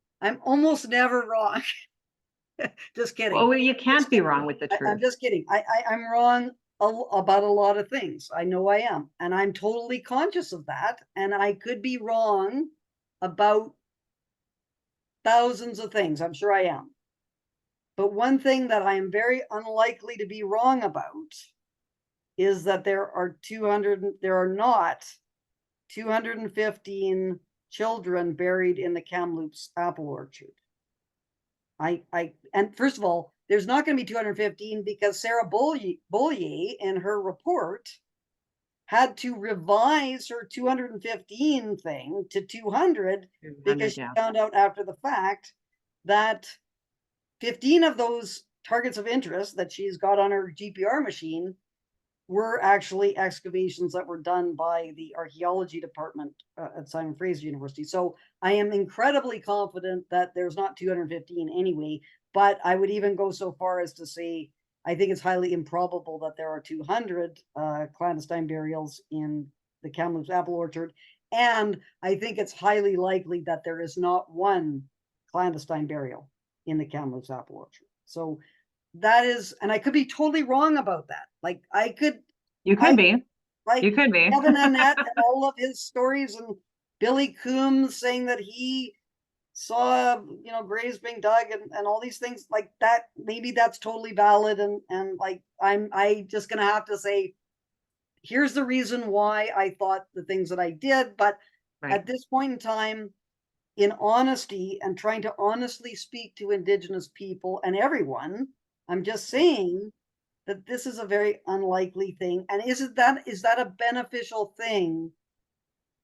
almost never wrong. Just kidding. Well, you can't be wrong with the truth. I'm just kidding. I'm wrong about a lot of things. I know I am, and I'm totally conscious of that. And I could be wrong about thousands of things. I'm sure I am. But one thing that I am very unlikely to be wrong about is that there are not 215 children buried in the Kamloops apple orchard. And first of all, there's not going to be 215 because Sarah Bollier in her report had to revise her 215 thing to 200 because she found out after the fact that 15 of those targets of interest that she's got on her GPR machine were actually excavations that were done by the archaeology department at Simon Fraser University. So I am incredibly confident that there's not 215 anyway, but I would even go so far as to say, I think it's highly improbable that there are 200 clandestine burials in the Kamloops apple orchard. And I think it's highly likely that there is not one clandestine burial in the Kamloops apple orchard. So that is, and I could be totally wrong about that. Like you could be. Like You could be. Kevin Annette and all of his stories, and Billy Coombs saying that he saw, graves being dug, and all these things like that. Maybe that's totally valid. And like, I just gonna have to say, here's the reason why I thought the things that I did. But Right. at this point in time, in honesty and trying to honestly speak to Indigenous people and everyone, I'm just saying that this is a very unlikely thing. And is that a beneficial thing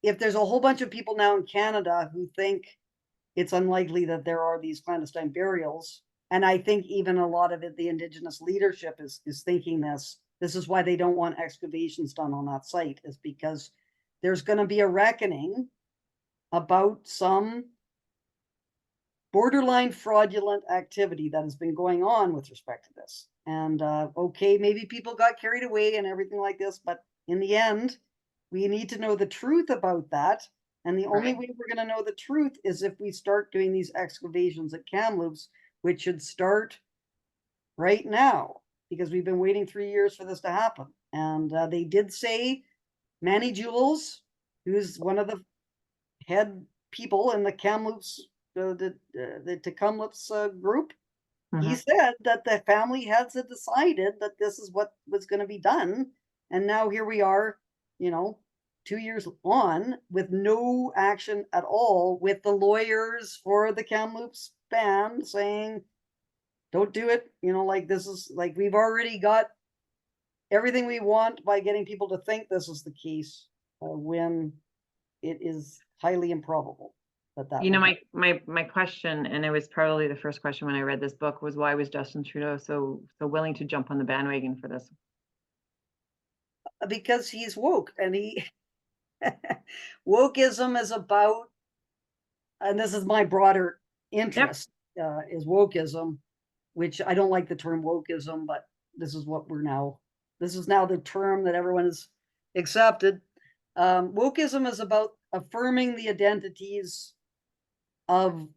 if there's a whole bunch of people now in Canada who think it's unlikely that there are these clandestine burials? And I think even a lot of it, the Indigenous leadership is thinking this. This is why they don't want excavations done on that site, is because there's going to be a reckoning about some borderline fraudulent activity that has been going on with respect to this. And okay, maybe people got carried away and everything like this, but in the end, we need to know the truth about that. And the only way we're going to know the truth is if we start doing these excavations at Kamloops, which should start right now, because we've been waiting 3 years for this to happen. And they did say Manny Jules, who's one of the head people in the Kamloops, the Kamloops group, he said that the family has decided that this is what was going to be done. And now here we are, 2 years on with no action at all, with the lawyers for the Kamloops band saying, don't do it. Like, this is like, we've already got everything we want by getting people to think this is the case, when it is highly improbable that that My question, and it was probably the first question when I read this book, was why was Justin Trudeau so willing to jump on the bandwagon for this? because he's woke, and he wokeism is about, and this is my broader interest, is wokeism, which I don't like the term wokeism, but this is now the term that everyone has accepted. Wokeism is about affirming the identities of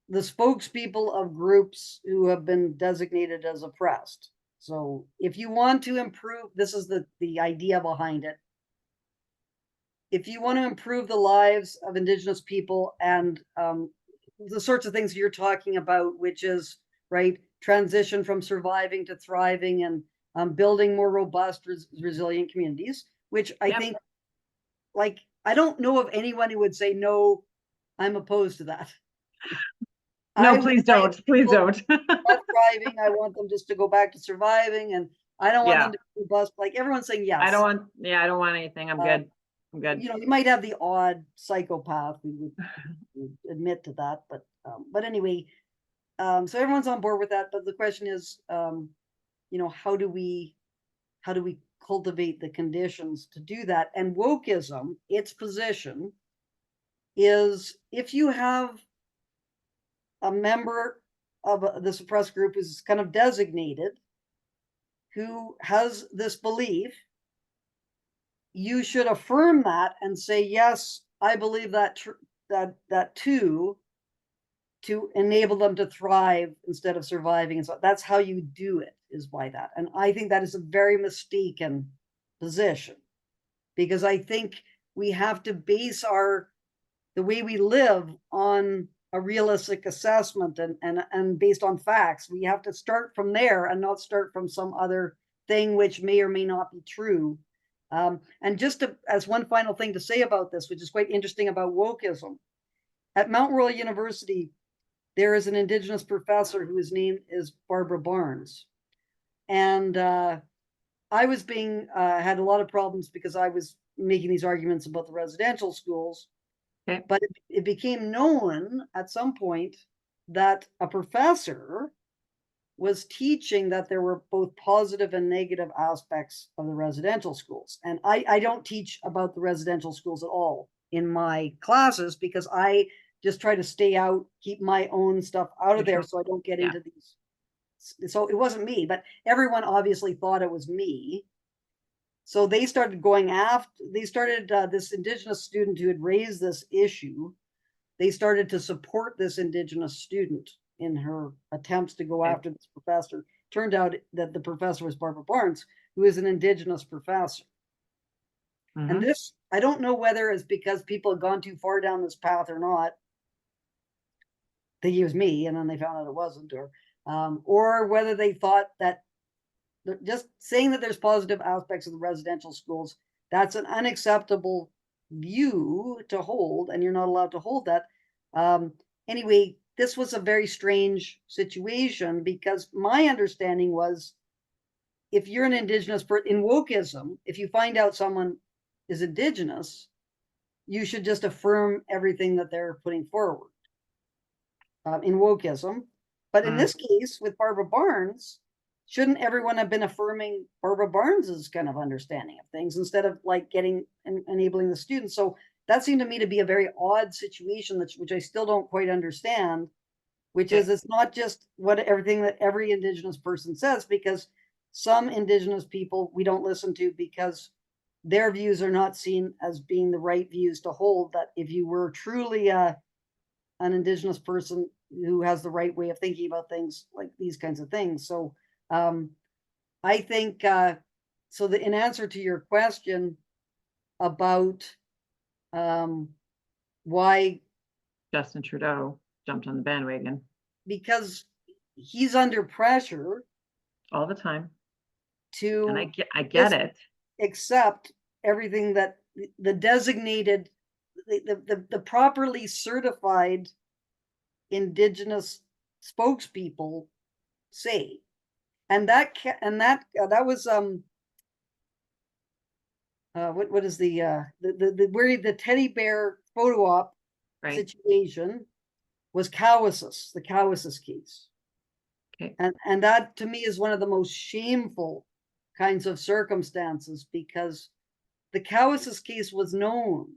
the spokespeople of groups who have been designated as oppressed. So if you want to improve, this is the idea behind it. If you want to improve the lives of Indigenous people and the sorts of things you're talking about, which is, right, transition from surviving to thriving, and building more robust, resilient communities, which I think, like, I don't know of anyone who would say, no, I'm opposed to that. No, please don't. Please don't. Thriving. I want them just to go back to surviving, and I don't want them to be robust. Like, everyone's saying yes. I don't want anything. I'm good. I'm good. You might have the odd psychopath who would admit to that, but anyway, so everyone's on board with that. But the question is, how do we cultivate the conditions to do that? And wokeism, its position is, if you have a member of the suppressed group who's kind of designated, who has this belief, you should affirm that and say, yes, I believe that that too, to enable them to thrive instead of surviving. And so that's how you do it, is by that. And I think that is a very mistaken position, because I think we have to base the way we live on a realistic assessment, and based on facts. We have to start from there and not start from some other thing which may or may not be true. And just as one final thing to say about this, which is quite interesting about wokeism, at Mount Royal University, there is an Indigenous professor whose name is Barbara Barnes. And I was had a lot of problems because I was making these arguments about the residential schools. Okay. But it became known at some point that a professor was teaching that there were both positive and negative aspects of the residential schools. And I don't teach about the residential schools at all in my classes, because I just try to stay out, keep my own stuff out of there, so I don't get into these. So it wasn't me, but everyone obviously thought it was me. So they started going after, this Indigenous student who had raised this issue, they started to support this Indigenous student in her attempts to go after this professor. Turned out that the professor was Barbara Barnes, who is an Indigenous professor. And this, I don't know whether it's because people had gone too far down this path or not. They used me, and then they found out it wasn't, or whether they thought that just saying that there's positive aspects of the residential schools, that's an unacceptable view to hold, and you're not allowed to hold that. Anyway, this was a very strange situation because my understanding was if you're an Indigenous person in wokeism, if you find out someone is Indigenous, you should just affirm everything that they're putting forward in wokeism. But in this case, with Barbara Barnes, shouldn't everyone have been affirming Barbara Barnes's kind of understanding of things instead of like getting and enabling the students? So that seemed to me to be a very odd situation, which I still don't quite understand, which is it's not just what everything that every Indigenous person says, because some Indigenous people we don't listen to because their views are not seen as being the right views to hold, that if you were truly an Indigenous person who has the right way of thinking about things, like these kinds of things. So I think, so in answer to your question about why Justin Trudeau jumped on the bandwagon. Because he's under pressure all the time. And I get it. Accept everything that the designated, the properly certified Indigenous spokespeople say. And that was what is the where the teddy bear photo op situation was Cowessess, the Cowessess case. Okay. And that to me is one of the most shameful kinds of circumstances, because the Cowessess case was known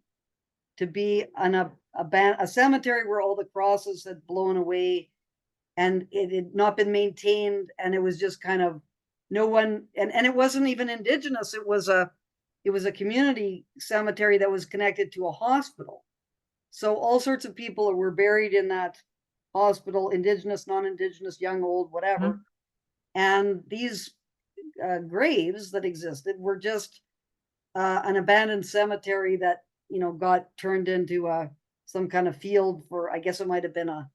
to be a cemetery where all the crosses had blown away and it had not been maintained, and it was just kind of no one, and it wasn't even Indigenous. It was a community cemetery that was connected to a hospital. So all sorts of people were buried in that hospital, Indigenous, non-Indigenous, young, old, whatever. And these graves that existed were just an abandoned cemetery that, got turned into some kind of field for, I guess it might have been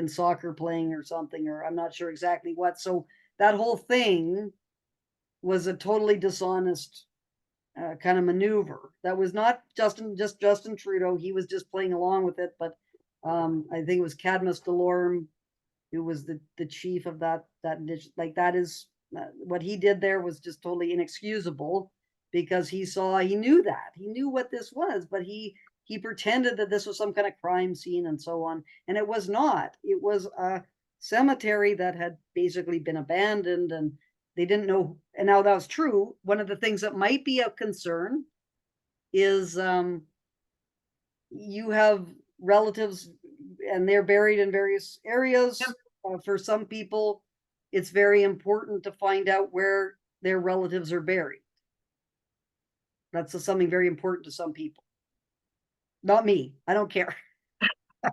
soccer playing or something, or I'm not sure exactly what. So that whole thing was a totally dishonest kind of maneuver. That was not Justin Trudeau. He was just playing along with it. But I think it was Cadmus Delorme who was the chief of that like that is what he did there was just totally inexcusable, because he knew what this was, but he pretended that this was some kind of crime scene and so on, and it was not. It was a cemetery that had basically been abandoned, and they didn't know. And now that was true. One of the things that might be of concern is you have relatives and they're buried in various areas. Yep. For some people, it's very important to find out where their relatives are buried. That's something very important to some people. Not me. I don't care.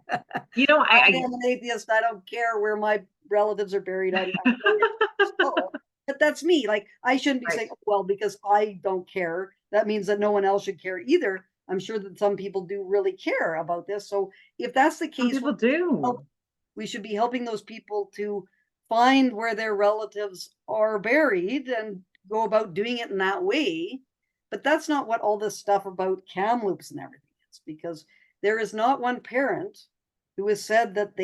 I am an atheist. I don't care where my relatives are buried. But that's me. Like, I shouldn't be saying, oh, well, because I don't care, that means that no one else should care either. I'm sure that some people do really care about this. So if that's the case, some people we should be helping those people to find where their relatives are buried and go about doing it in that way. But that's not what all this stuff about Kamloops and everything is, because there is not one parent who has said that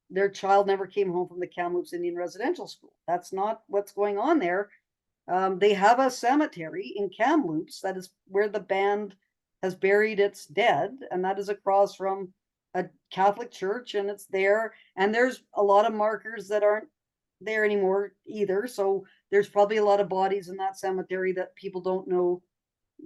their child never came home from the Kamloops Indian Residential School. That's not what's going on there. They have a cemetery in Kamloops that is where the band has buried its dead, and that is across from a Catholic church, and it's there. And there's a lot of markers that aren't there anymore either. So there's probably a lot of bodies in that cemetery that people don't know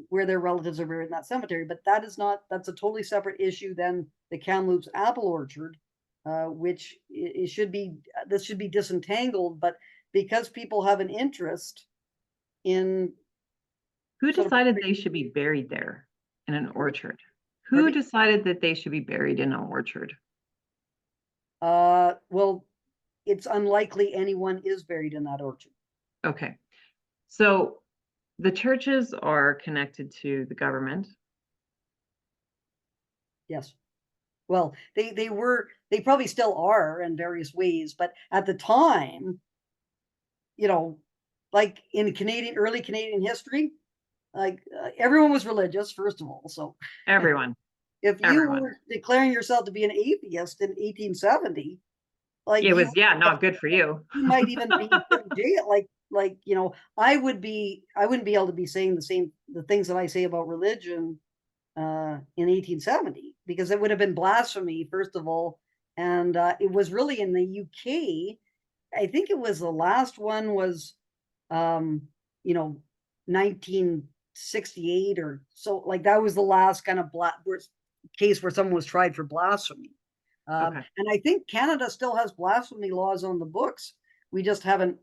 where their relatives are buried in that cemetery. But that's a totally separate issue than the Kamloops apple orchard, which this should be disentangled. But because people have an interest in, who decided they should be buried there in an orchard? Who decided that they should be buried in an orchard? Well, it's unlikely anyone is buried in that orchard. Okay. So The churches are connected to the government. Yes. Well, they probably still are in various ways, but at the time, like in early Canadian history, like everyone was religious, first of all. So Everyone, if you everyone. were declaring yourself to be an atheist in 1870, like It was, not good for you. you might even be put in jail. I wouldn't be able to be saying the things that I say about religion in 1870 because it would have been blasphemy, first of all. And it was really in the UK. I think it was the last one was, um, 1968 or so. Like that was the last kind of case where someone was tried for blasphemy. Okay. And I think Canada still has blasphemy laws on the books. We just haven't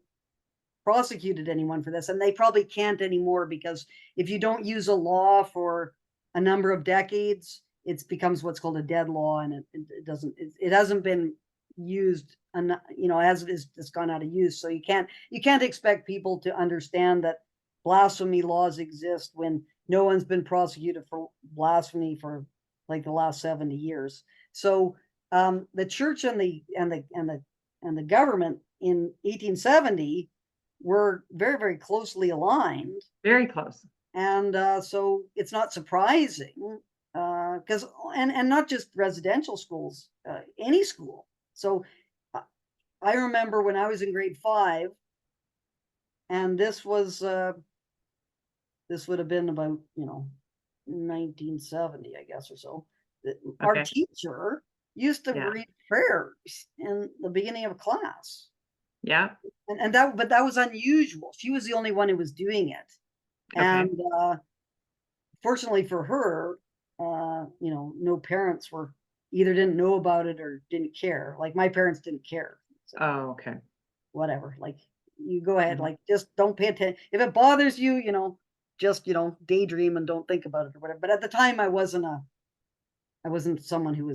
prosecuted anyone for this, and they probably can't anymore because if you don't use a law for a number of decades, it becomes what's called a dead law, and it doesn't. It hasn't been used, as it is, it's gone out of use. So you can't expect people to understand that blasphemy laws exist when no one's been prosecuted for blasphemy for like the last 70 years. So the church and the government in 1870 were very, very closely aligned. Very close. And so it's not surprising because, and not just residential schools, any school. So I remember when I was in grade 5, and this would have been about, 1970, I guess, or so. Our Okay. teacher used to Yeah. read prayers in the beginning of class. Yeah. But that was unusual. She was the only one who was doing it. Okay. And fortunately for her, no parents didn't know about it or didn't care. Like my parents didn't care. So Oh, okay. whatever. Like you go ahead, Mhm. like just don't pay attention. If it bothers you, just daydream and don't think about it or whatever. But at the time, I wasn't someone who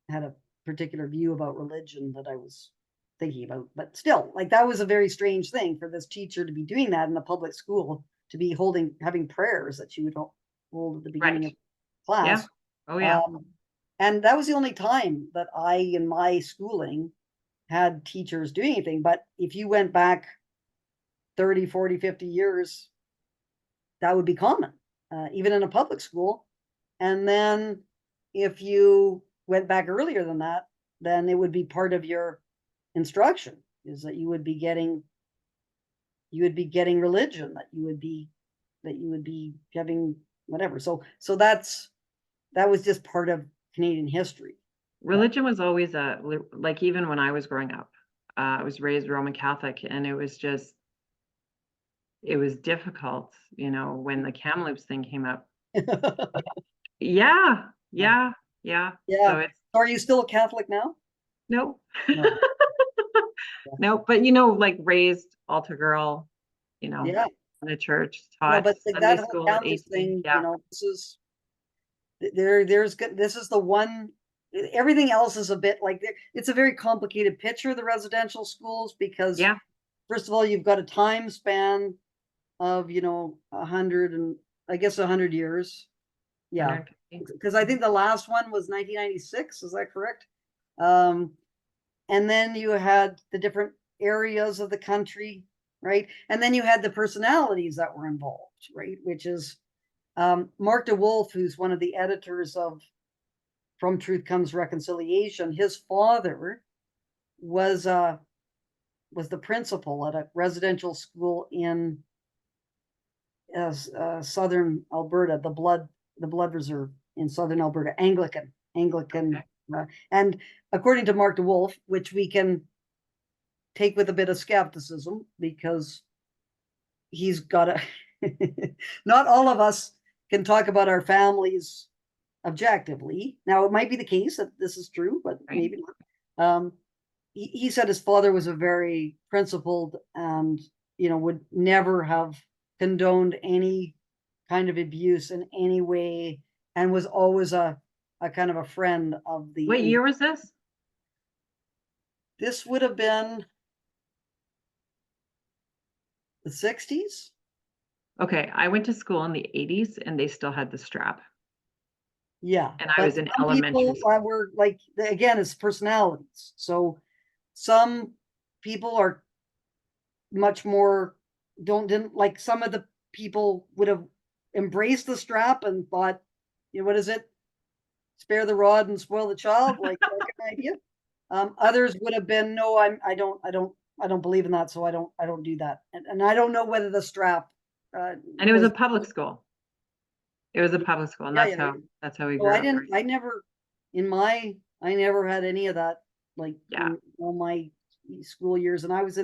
had a particular view about religion that I was thinking about. But still, like that was a very strange thing for this teacher to be doing that in a public school, to be having prayers that she would hold at the beginning Right. of class. Yeah. Oh, yeah. And that was the only time that I, in my schooling, had teachers doing anything. But if you went back 30, 40, 50 years, that would be common, even in a public school. And then if you went back earlier than that, then it would be part of your instruction is that you would be getting religion, that you would be having whatever. So that was just part of Canadian history. But Religion was always like even when I was growing up, I was raised Roman Catholic, and it was difficult, when the Kamloops thing came up. Yeah, yeah, yeah. yeah. So it's So are you still a Catholic now? no, No. no, but like raised altar girl, Yeah. in the church, No, taught but Sunday that whole school at Kamloops 18. thing, Yeah, this is the one. Everything else is a bit like it's a very complicated picture, the residential schools, because yeah, first of all, you've got a time span of 100 and I guess 100 years. Yeah, 150. because I think the last one was 1996. Is that correct? Um, and then you had the different areas of the country, right? And then you had the personalities that were involved, right? Which is Mark DeWolf, who's one of the editors of From Truth Comes Reconciliation. His father was the principal at a residential school in southern Alberta, the Blood Reserve in southern Alberta, Anglican, Okay. and according to Mark DeWolf, which we can take with a bit of skepticism because he's got a. Not all of us can talk about our families objectively. Now, it might be the case that this is true, but Right. maybe not. He said his father was a very principled and would never have condoned any kind of abuse in any way, and was always a kind of a friend of the. What year was this? This would have been the 60s. Okay, I went to school in the 80s and they still had the strap. Yeah, And I but was in some elementary people school. were like, again, it's personalities. So some people are much more didn't like, some of the people would have embraced the strap and thought, what is it? Spare the rod and spoil the child, like that kind of idea. Others would have been, no, I don't believe in that, so I don't do that. And I don't know whether the strap And it was a was, public school. It was a public school, and yeah, yeah. that's how we No, grew up, right? I never, I never had any of that, like Yeah. in all my school years. And I was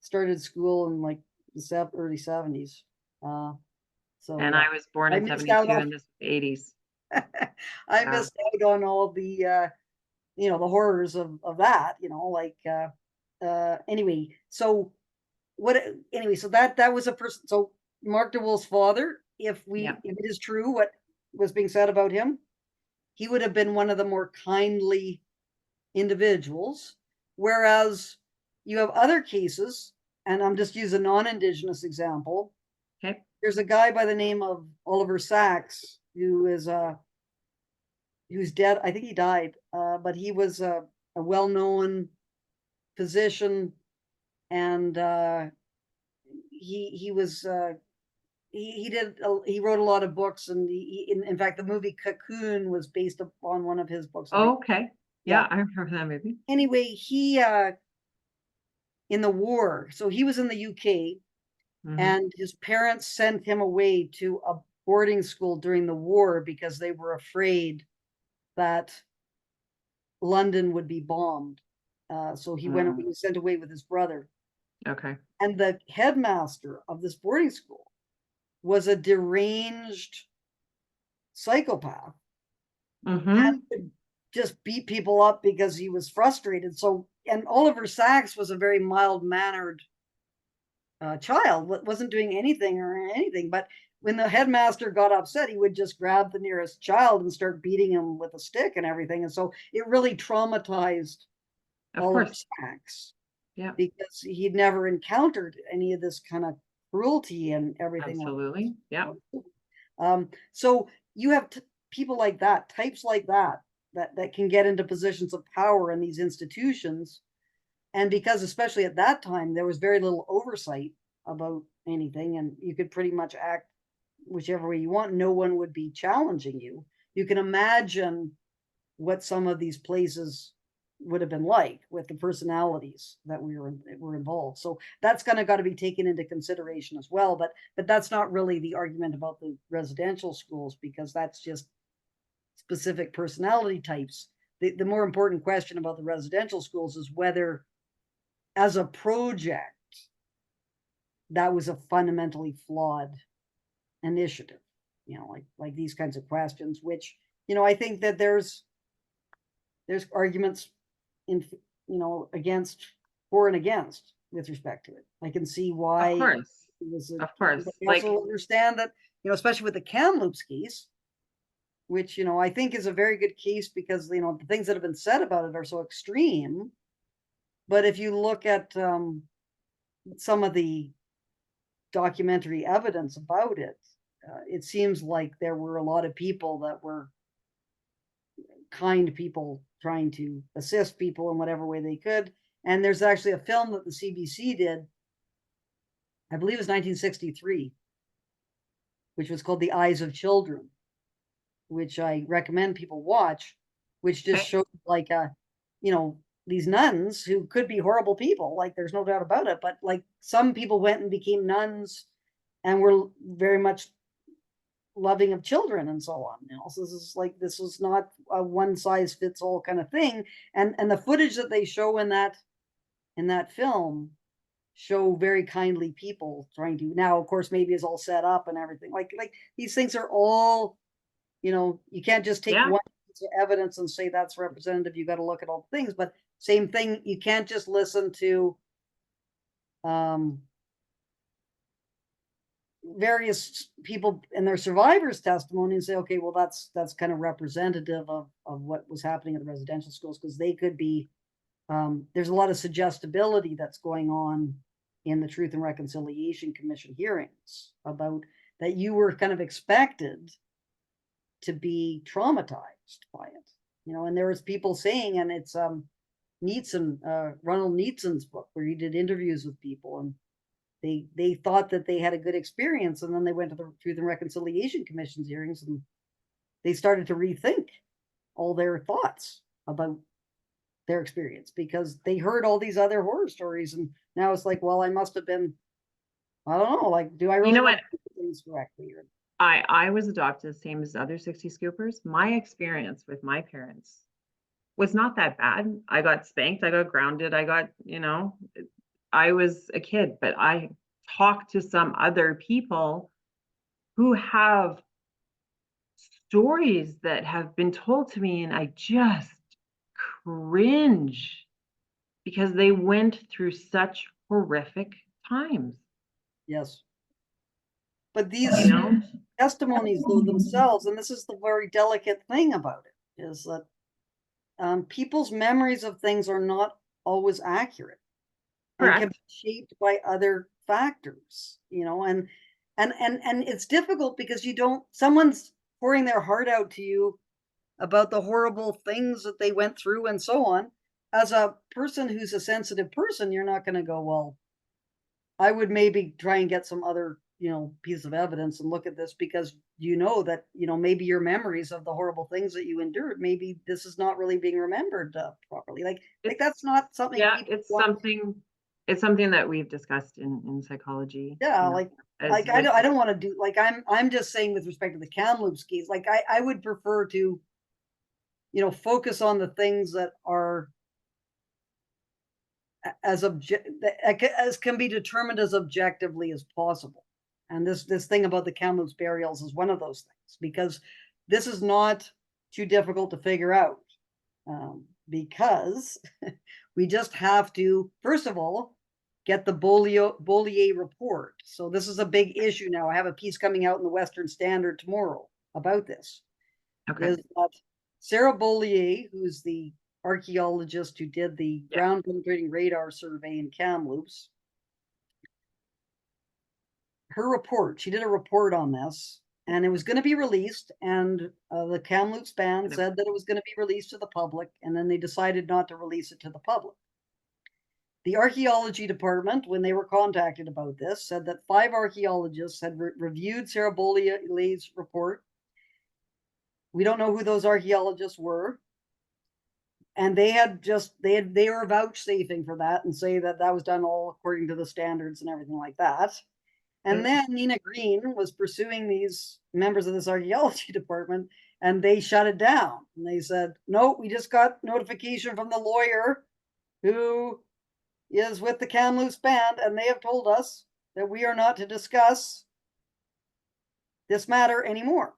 started school in like the early 70s. Uh, so And yeah, I was born I in missed out 72 on, and this was the 80s. I Yeah. missed out on all the, the horrors of that, anyway. So anyway, so that was a person. So Mark DeWolf's father, Yeah. if it is true what was being said about him, he would have been one of the more kindly individuals. Whereas you have other cases, and I'm just using a non-Indigenous example. Okay. There's a guy by the name of Oliver Sacks who's dead. I think he died, but he was a well-known physician, and he was he wrote a lot of books, and in fact the movie Cocoon was based upon one of his books, I think. Oh, okay. Yeah. Yeah, I remember that movie. Anyway, he in the war, so he was in the UK, Mhm. and his parents sent him away to a boarding school during the war because they were afraid that London would be bombed. So he Mm, was sent away with his brother. okay. And the headmaster of this boarding school was a deranged psychopath and Mhm. would just beat people up because he was frustrated. So, and Oliver Sacks was a very mild mannered child, wasn't doing anything or anything. But when the headmaster got upset, he would just grab the nearest child and start beating him with a stick and everything. And so it really traumatized Of Oliver course. Sacks Yeah, because he'd never encountered any of this kind of cruelty and everything like absolutely. Yeah. this. So you have people like that, types like that, that can get into positions of power in these institutions. And because, especially at that time, there was very little oversight about anything, and you could pretty much act whichever way you want. No one would be challenging you. You can imagine what some of these places would have been like with the personalities that were involved. So that's kind of got to be taken into consideration as well. But that's not really the argument about the residential schools, because that's just specific personality types. The more important question about the residential schools is whether, as a project, that was a fundamentally flawed initiative. Like these kinds of questions, which I think that there's arguments in against, for and against, with respect to it. I can see Of why course. it was Of but course. I Like, also understand that, especially with the Kamloops case, which I think is a very good case because the things that have been said about it are so extreme. But if you look at some of the documentary evidence about it, it seems like there were a lot of people that were kind people trying to assist people in whatever way they could. And there's actually a film that the CBC did, I believe it was 1963, which was called The Eyes of Children, which I recommend people watch, which just okay. showed like you know, these nuns who could be horrible people, like there's no doubt about it, but like some people went and became nuns and were very much loving of children and so on. So this is not a one size fits all kind of thing. And the footage that they show in that film show very kindly people trying to, now of course maybe it's all set up and everything. Like these things are all, you can't just take Yeah. one piece of evidence and say that's representative. You got to look at all things. But same thing, you can't just listen to um various people and their survivors' testimony and say, okay, well, that's kind of representative of what was happening at the residential schools, because they could be, there's a lot of suggestibility that's going on in the Truth and Reconciliation Commission hearings about that you were kind of expected to be traumatized by it, and there was people saying, and it's Ronald Neatson's book, where he did interviews with people, and they thought that they had a good experience, and then they went to the Truth and Reconciliation Commission's hearings, and they started to rethink all their thoughts about their experience, because they heard all these other horror stories, and now it's like, well, I must have been, I don't know, like, do I really what? Things correctly? Or... I was adopted the same as other 60 Scoopers. My experience with my parents was not that bad. I got spanked, I got grounded, I got, I was a kid, but I talked to some other people who have stories that have been told to me, and I just cringe because they went through such horrific times. Yes. But these testimonies, though, themselves, and this is the very delicate thing about it, is that people's memories of things are not always accurate. Correct. And can be shaped by other factors, and it's difficult because someone's pouring their heart out to you about the horrible things that they went through and so on. As a person who's a sensitive person, you're not going to go, well, I would maybe try and get some other, piece of evidence and look at this, because that, maybe your memories of the horrible things that you endured, maybe this is not really being remembered properly. Like that's not something. Yeah, it's something that we've discussed in psychology. Yeah, I don't want to do, like, I'm just saying, with respect to the Kamloops case, like I would prefer to, focus on the things that are as can be determined as objectively as possible. And this thing about the Kamloops burials is one of those things, because this is not too difficult to figure out, because we just have to, first of all, get the Bollier report. So this is a big issue now. I have a piece coming out in the Western Standard tomorrow about this. Okay. Is that Sarah Bollier, who's the archaeologist who did the ground penetrating radar survey in Kamloops, her report, she did a report on this, and it was going to be released, and the Kamloops band said that it was going to be released to the public, and then they decided not to release it to the public. The archaeology department, when they were contacted about this, said that 5 archaeologists had reviewed Sarah Bollier's report. We don't know who those archaeologists were. And they were vouchsafing for that and say that that was done all according to the standards and everything like that. And then Nina Green was pursuing these members of this archaeology department, and they shut it down. And they said, no, we just got notification from the lawyer who is with the Kamloops band, and they have told us that we are not to discuss this matter anymore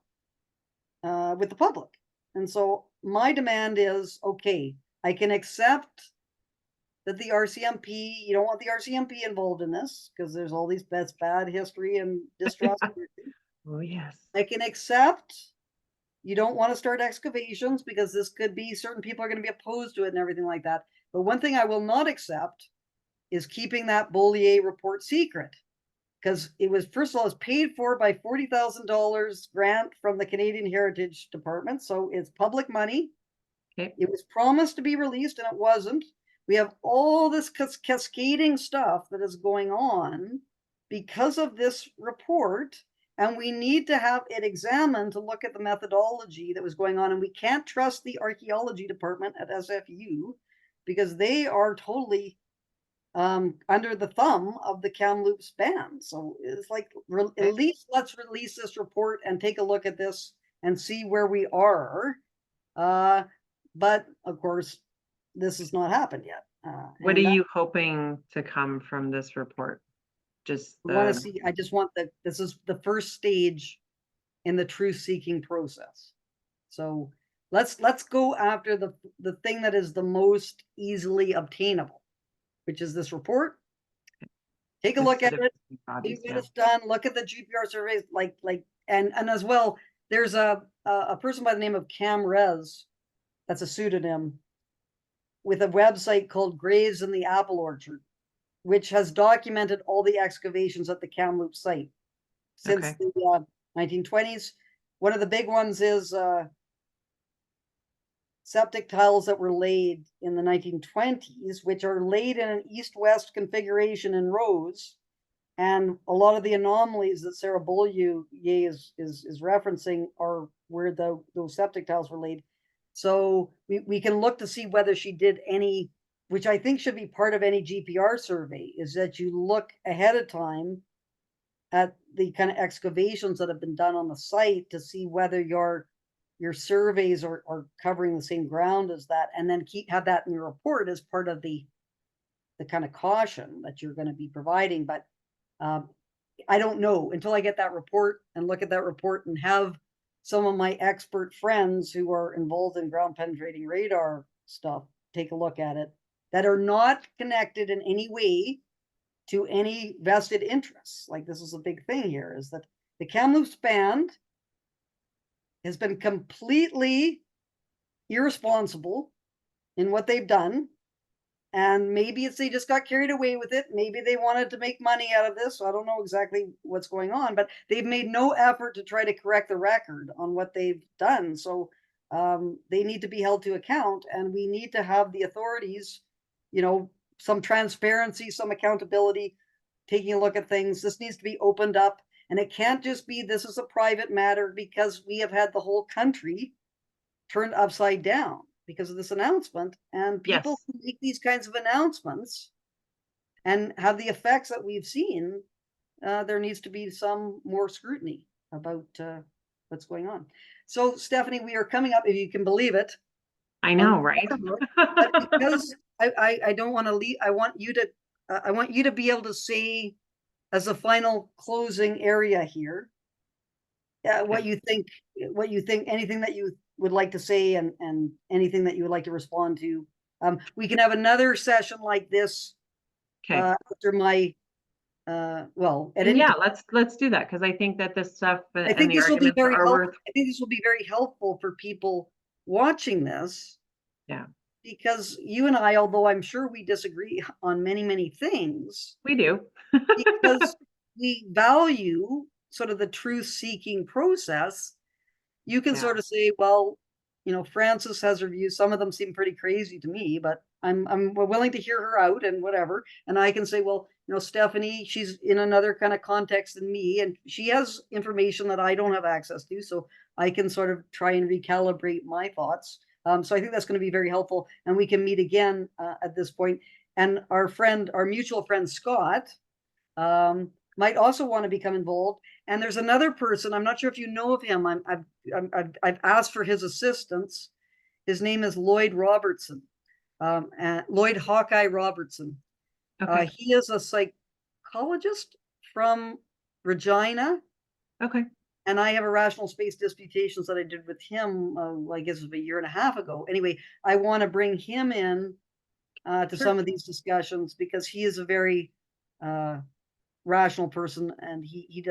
with the public. And so my demand is, okay, I can accept that the RCMP, you don't want the RCMP involved in this, because there's all these bad history and distrust. Oh, yes. I can accept you don't want to start excavations, because this could be, certain people are going to be opposed to it and everything like that. But one thing I will not accept is keeping that Bollier report secret, because it was, first of all, it's paid for by $40,000 grant from the Canadian Heritage Department. So it's public money. Okay. It was promised to be released, and it wasn't. We have all this cascading stuff that is going on because of this report, and we need to have it examined to look at the methodology that was going on. And we can't trust the archaeology department at SFU, because they are totally under the thumb of the Kamloops band. So it's like, at least let's release this report and take a look at this and see where we are. But of course, this has not happened yet. What are you hoping to come from this report? I just want this is the first stage in the truth-seeking process. So let's go after the thing that is the most easily obtainable, which is this report. Take a look at it, see what it's done, look at the GPR surveys, and as well, there's a person by the name of Cam Rez, that's a pseudonym, with a website called Graves in the Apple Orchard. which has documented all the excavations at the Kamloops site since Okay. the 1920s. One of the big ones is septic tiles that were laid in the 1920s, which are laid in an east-west configuration in rows. And a lot of the anomalies that Sarah Beaulieu is referencing are where those septic tiles were laid. So we can look to see whether she did any, which I think should be part of any GPR survey, is that you look ahead of time at the kind of excavations that have been done on the site to see whether your surveys are covering the same ground as that, and then have that in your report as part of the kind of caution that you're going to be providing. But I don't know until I get that report and look at that report and have some of my expert friends who are involved in ground penetrating radar stuff take a look at it, that are not connected in any way to any vested interests. Like, this is a big thing here, is that the Kamloops Band has been completely irresponsible in what they've done. And maybe it's they just got carried away with it. Maybe they wanted to make money out of this. So I don't know exactly what's going on, but they've made no effort to try to correct the record on what they've done. So they need to be held to account, and we need to have the authorities, some transparency, some accountability, taking a look at things. This needs to be opened up, and it can't just be this is a private matter, because we have had the whole country turned upside down because of this announcement. And people Yes. who make these kinds of announcements and have the effects that we've seen, there needs to be some more scrutiny about what's going on. So, Stephanie, we are coming up, if you can believe it. I know, right? But because I don't want to leave, I want you to be able to say, as a final closing area here, what you think, anything that you would like to say, and anything that you would like to respond to. We can have another session like this Okay. after my well, at And any yeah, time. let's do that, because I think that this stuff I and think the this will be arguments very are helpful. worth. I think this will be very helpful for people watching this, Yeah, because you and I, although I'm sure we disagree on many, many things, we do. because we value sort of the truth-seeking process, you can Yeah. sort of say, well, Frances has her views. Some of them seem pretty crazy to me, but I'm willing to hear her out and whatever. And I can say, well, Stephanie, she's in another kind of context than me, and she has information that I don't have access to, so I can sort of try and recalibrate my thoughts. So I think that's going to be very helpful, and we can meet again at this point. And our mutual friend Scott, might also want to become involved. And there's another person, I'm not sure if you know of him. I've asked for his assistance. His name is Lloyd Robertson, Lloyd Hawkeye Robertson. Okay. He is a psychologist from Regina, Okay. and I have a rational space disputations that I did with him, I guess it was a year and a half ago. Anyway, I want to bring him in to Sure. some of these discussions, because he is a very rational person, and he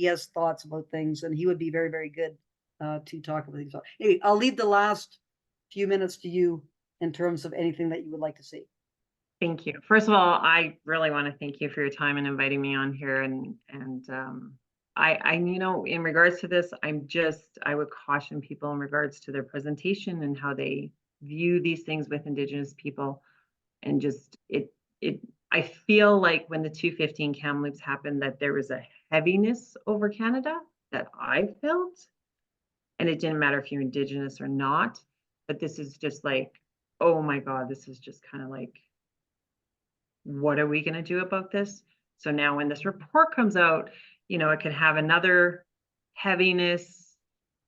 has thoughts about things, and he would be very, very good to talk about things. Anyway, I'll leave the last few minutes to you in terms of anything that you would like to say. Thank you. First of all, I really want to thank you for your time and inviting me on here. And in regards to this, I would caution people in regards to their presentation and how they view these things with Indigenous people. And just I feel like when the 215 Kamloops happened, that there was a heaviness over Canada that I felt, and it didn't matter if you're Indigenous or not. But this is just like, oh my God, this is just kind of like, what are we going to do about this? So now when this report comes out, it could have another heaviness,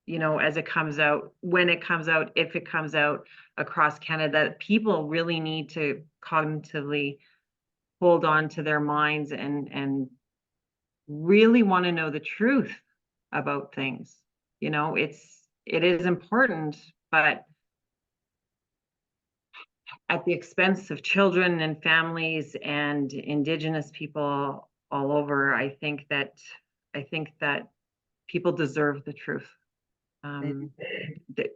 as it comes out, when it comes out, if it comes out across Canada. People really need to cognitively hold on to their minds and really want to know the truth about things. It is important, but at the expense of children and families and Indigenous people all over. I think that people deserve the truth. That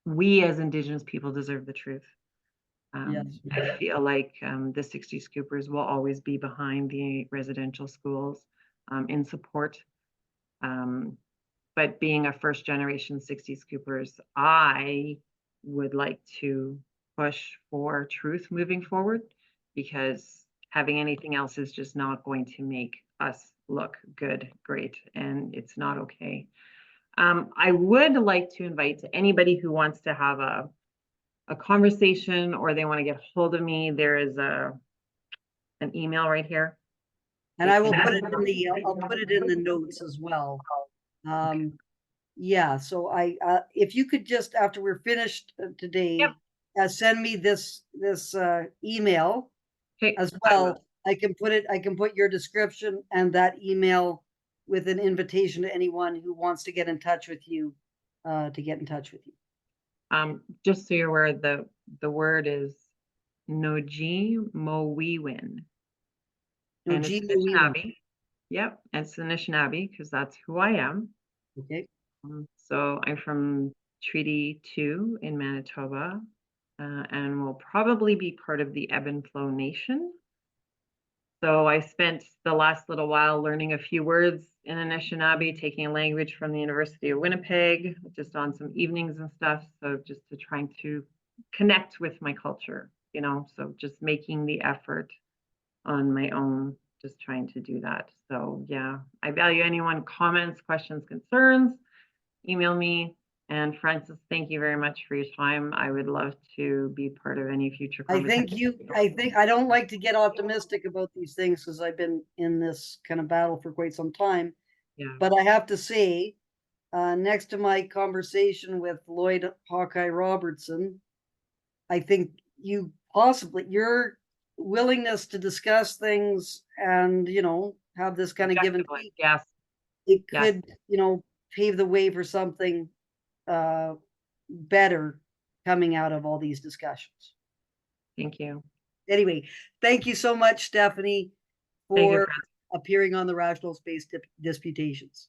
we as Indigenous people deserve the truth. Yes. I feel like the 60 Scoopers will always be behind the residential schools in support. But being a first generation 60 Scoopers, I would like to push for truth moving forward, because having anything else is just not going to make us look good, great, and it's not okay. I would like to invite anybody who wants to have a conversation, or they want to get hold of me. There is an email right here. And They I will can- put it in the, I'll put it in the notes as well. Yeah, so if you could just, after we're finished today, send me this email Okay, as I will. well. I can put your description and that email with an invitation to anyone who wants to get in touch with you, to get in touch with you. Just so you're aware, the word is Noji Mowiwin. No, And it's Anishinaabe. Yep, it's Anishinaabe because that's who I am. Okay. So I'm from Treaty 2 in Manitoba, and will probably be part of the Ebb and Flow Nation. So I spent the last little while learning a few words in Anishinaabe, taking a language from the University of Winnipeg, just on some evenings and stuff. So just to trying to connect with my culture, so just making the effort on my own, just trying to do that. So yeah, I value anyone comments, questions, concerns, email me. And Frances, thank you very much for your time. I would love to be part of any future conversation. I think I don't like to get optimistic about these things because I've been in this kind of battle for quite some time. Yeah. But I have to say, next to my conversation with Lloyd Hawkeye Robertson, I think your willingness to discuss things and, have this kind of give and take, Yes. it Yes. could, pave the way for something better coming out of all these discussions. Thank you. Anyway, thank you so much, Stephanie, Thank you, for appearing on the Rational Space Disputations.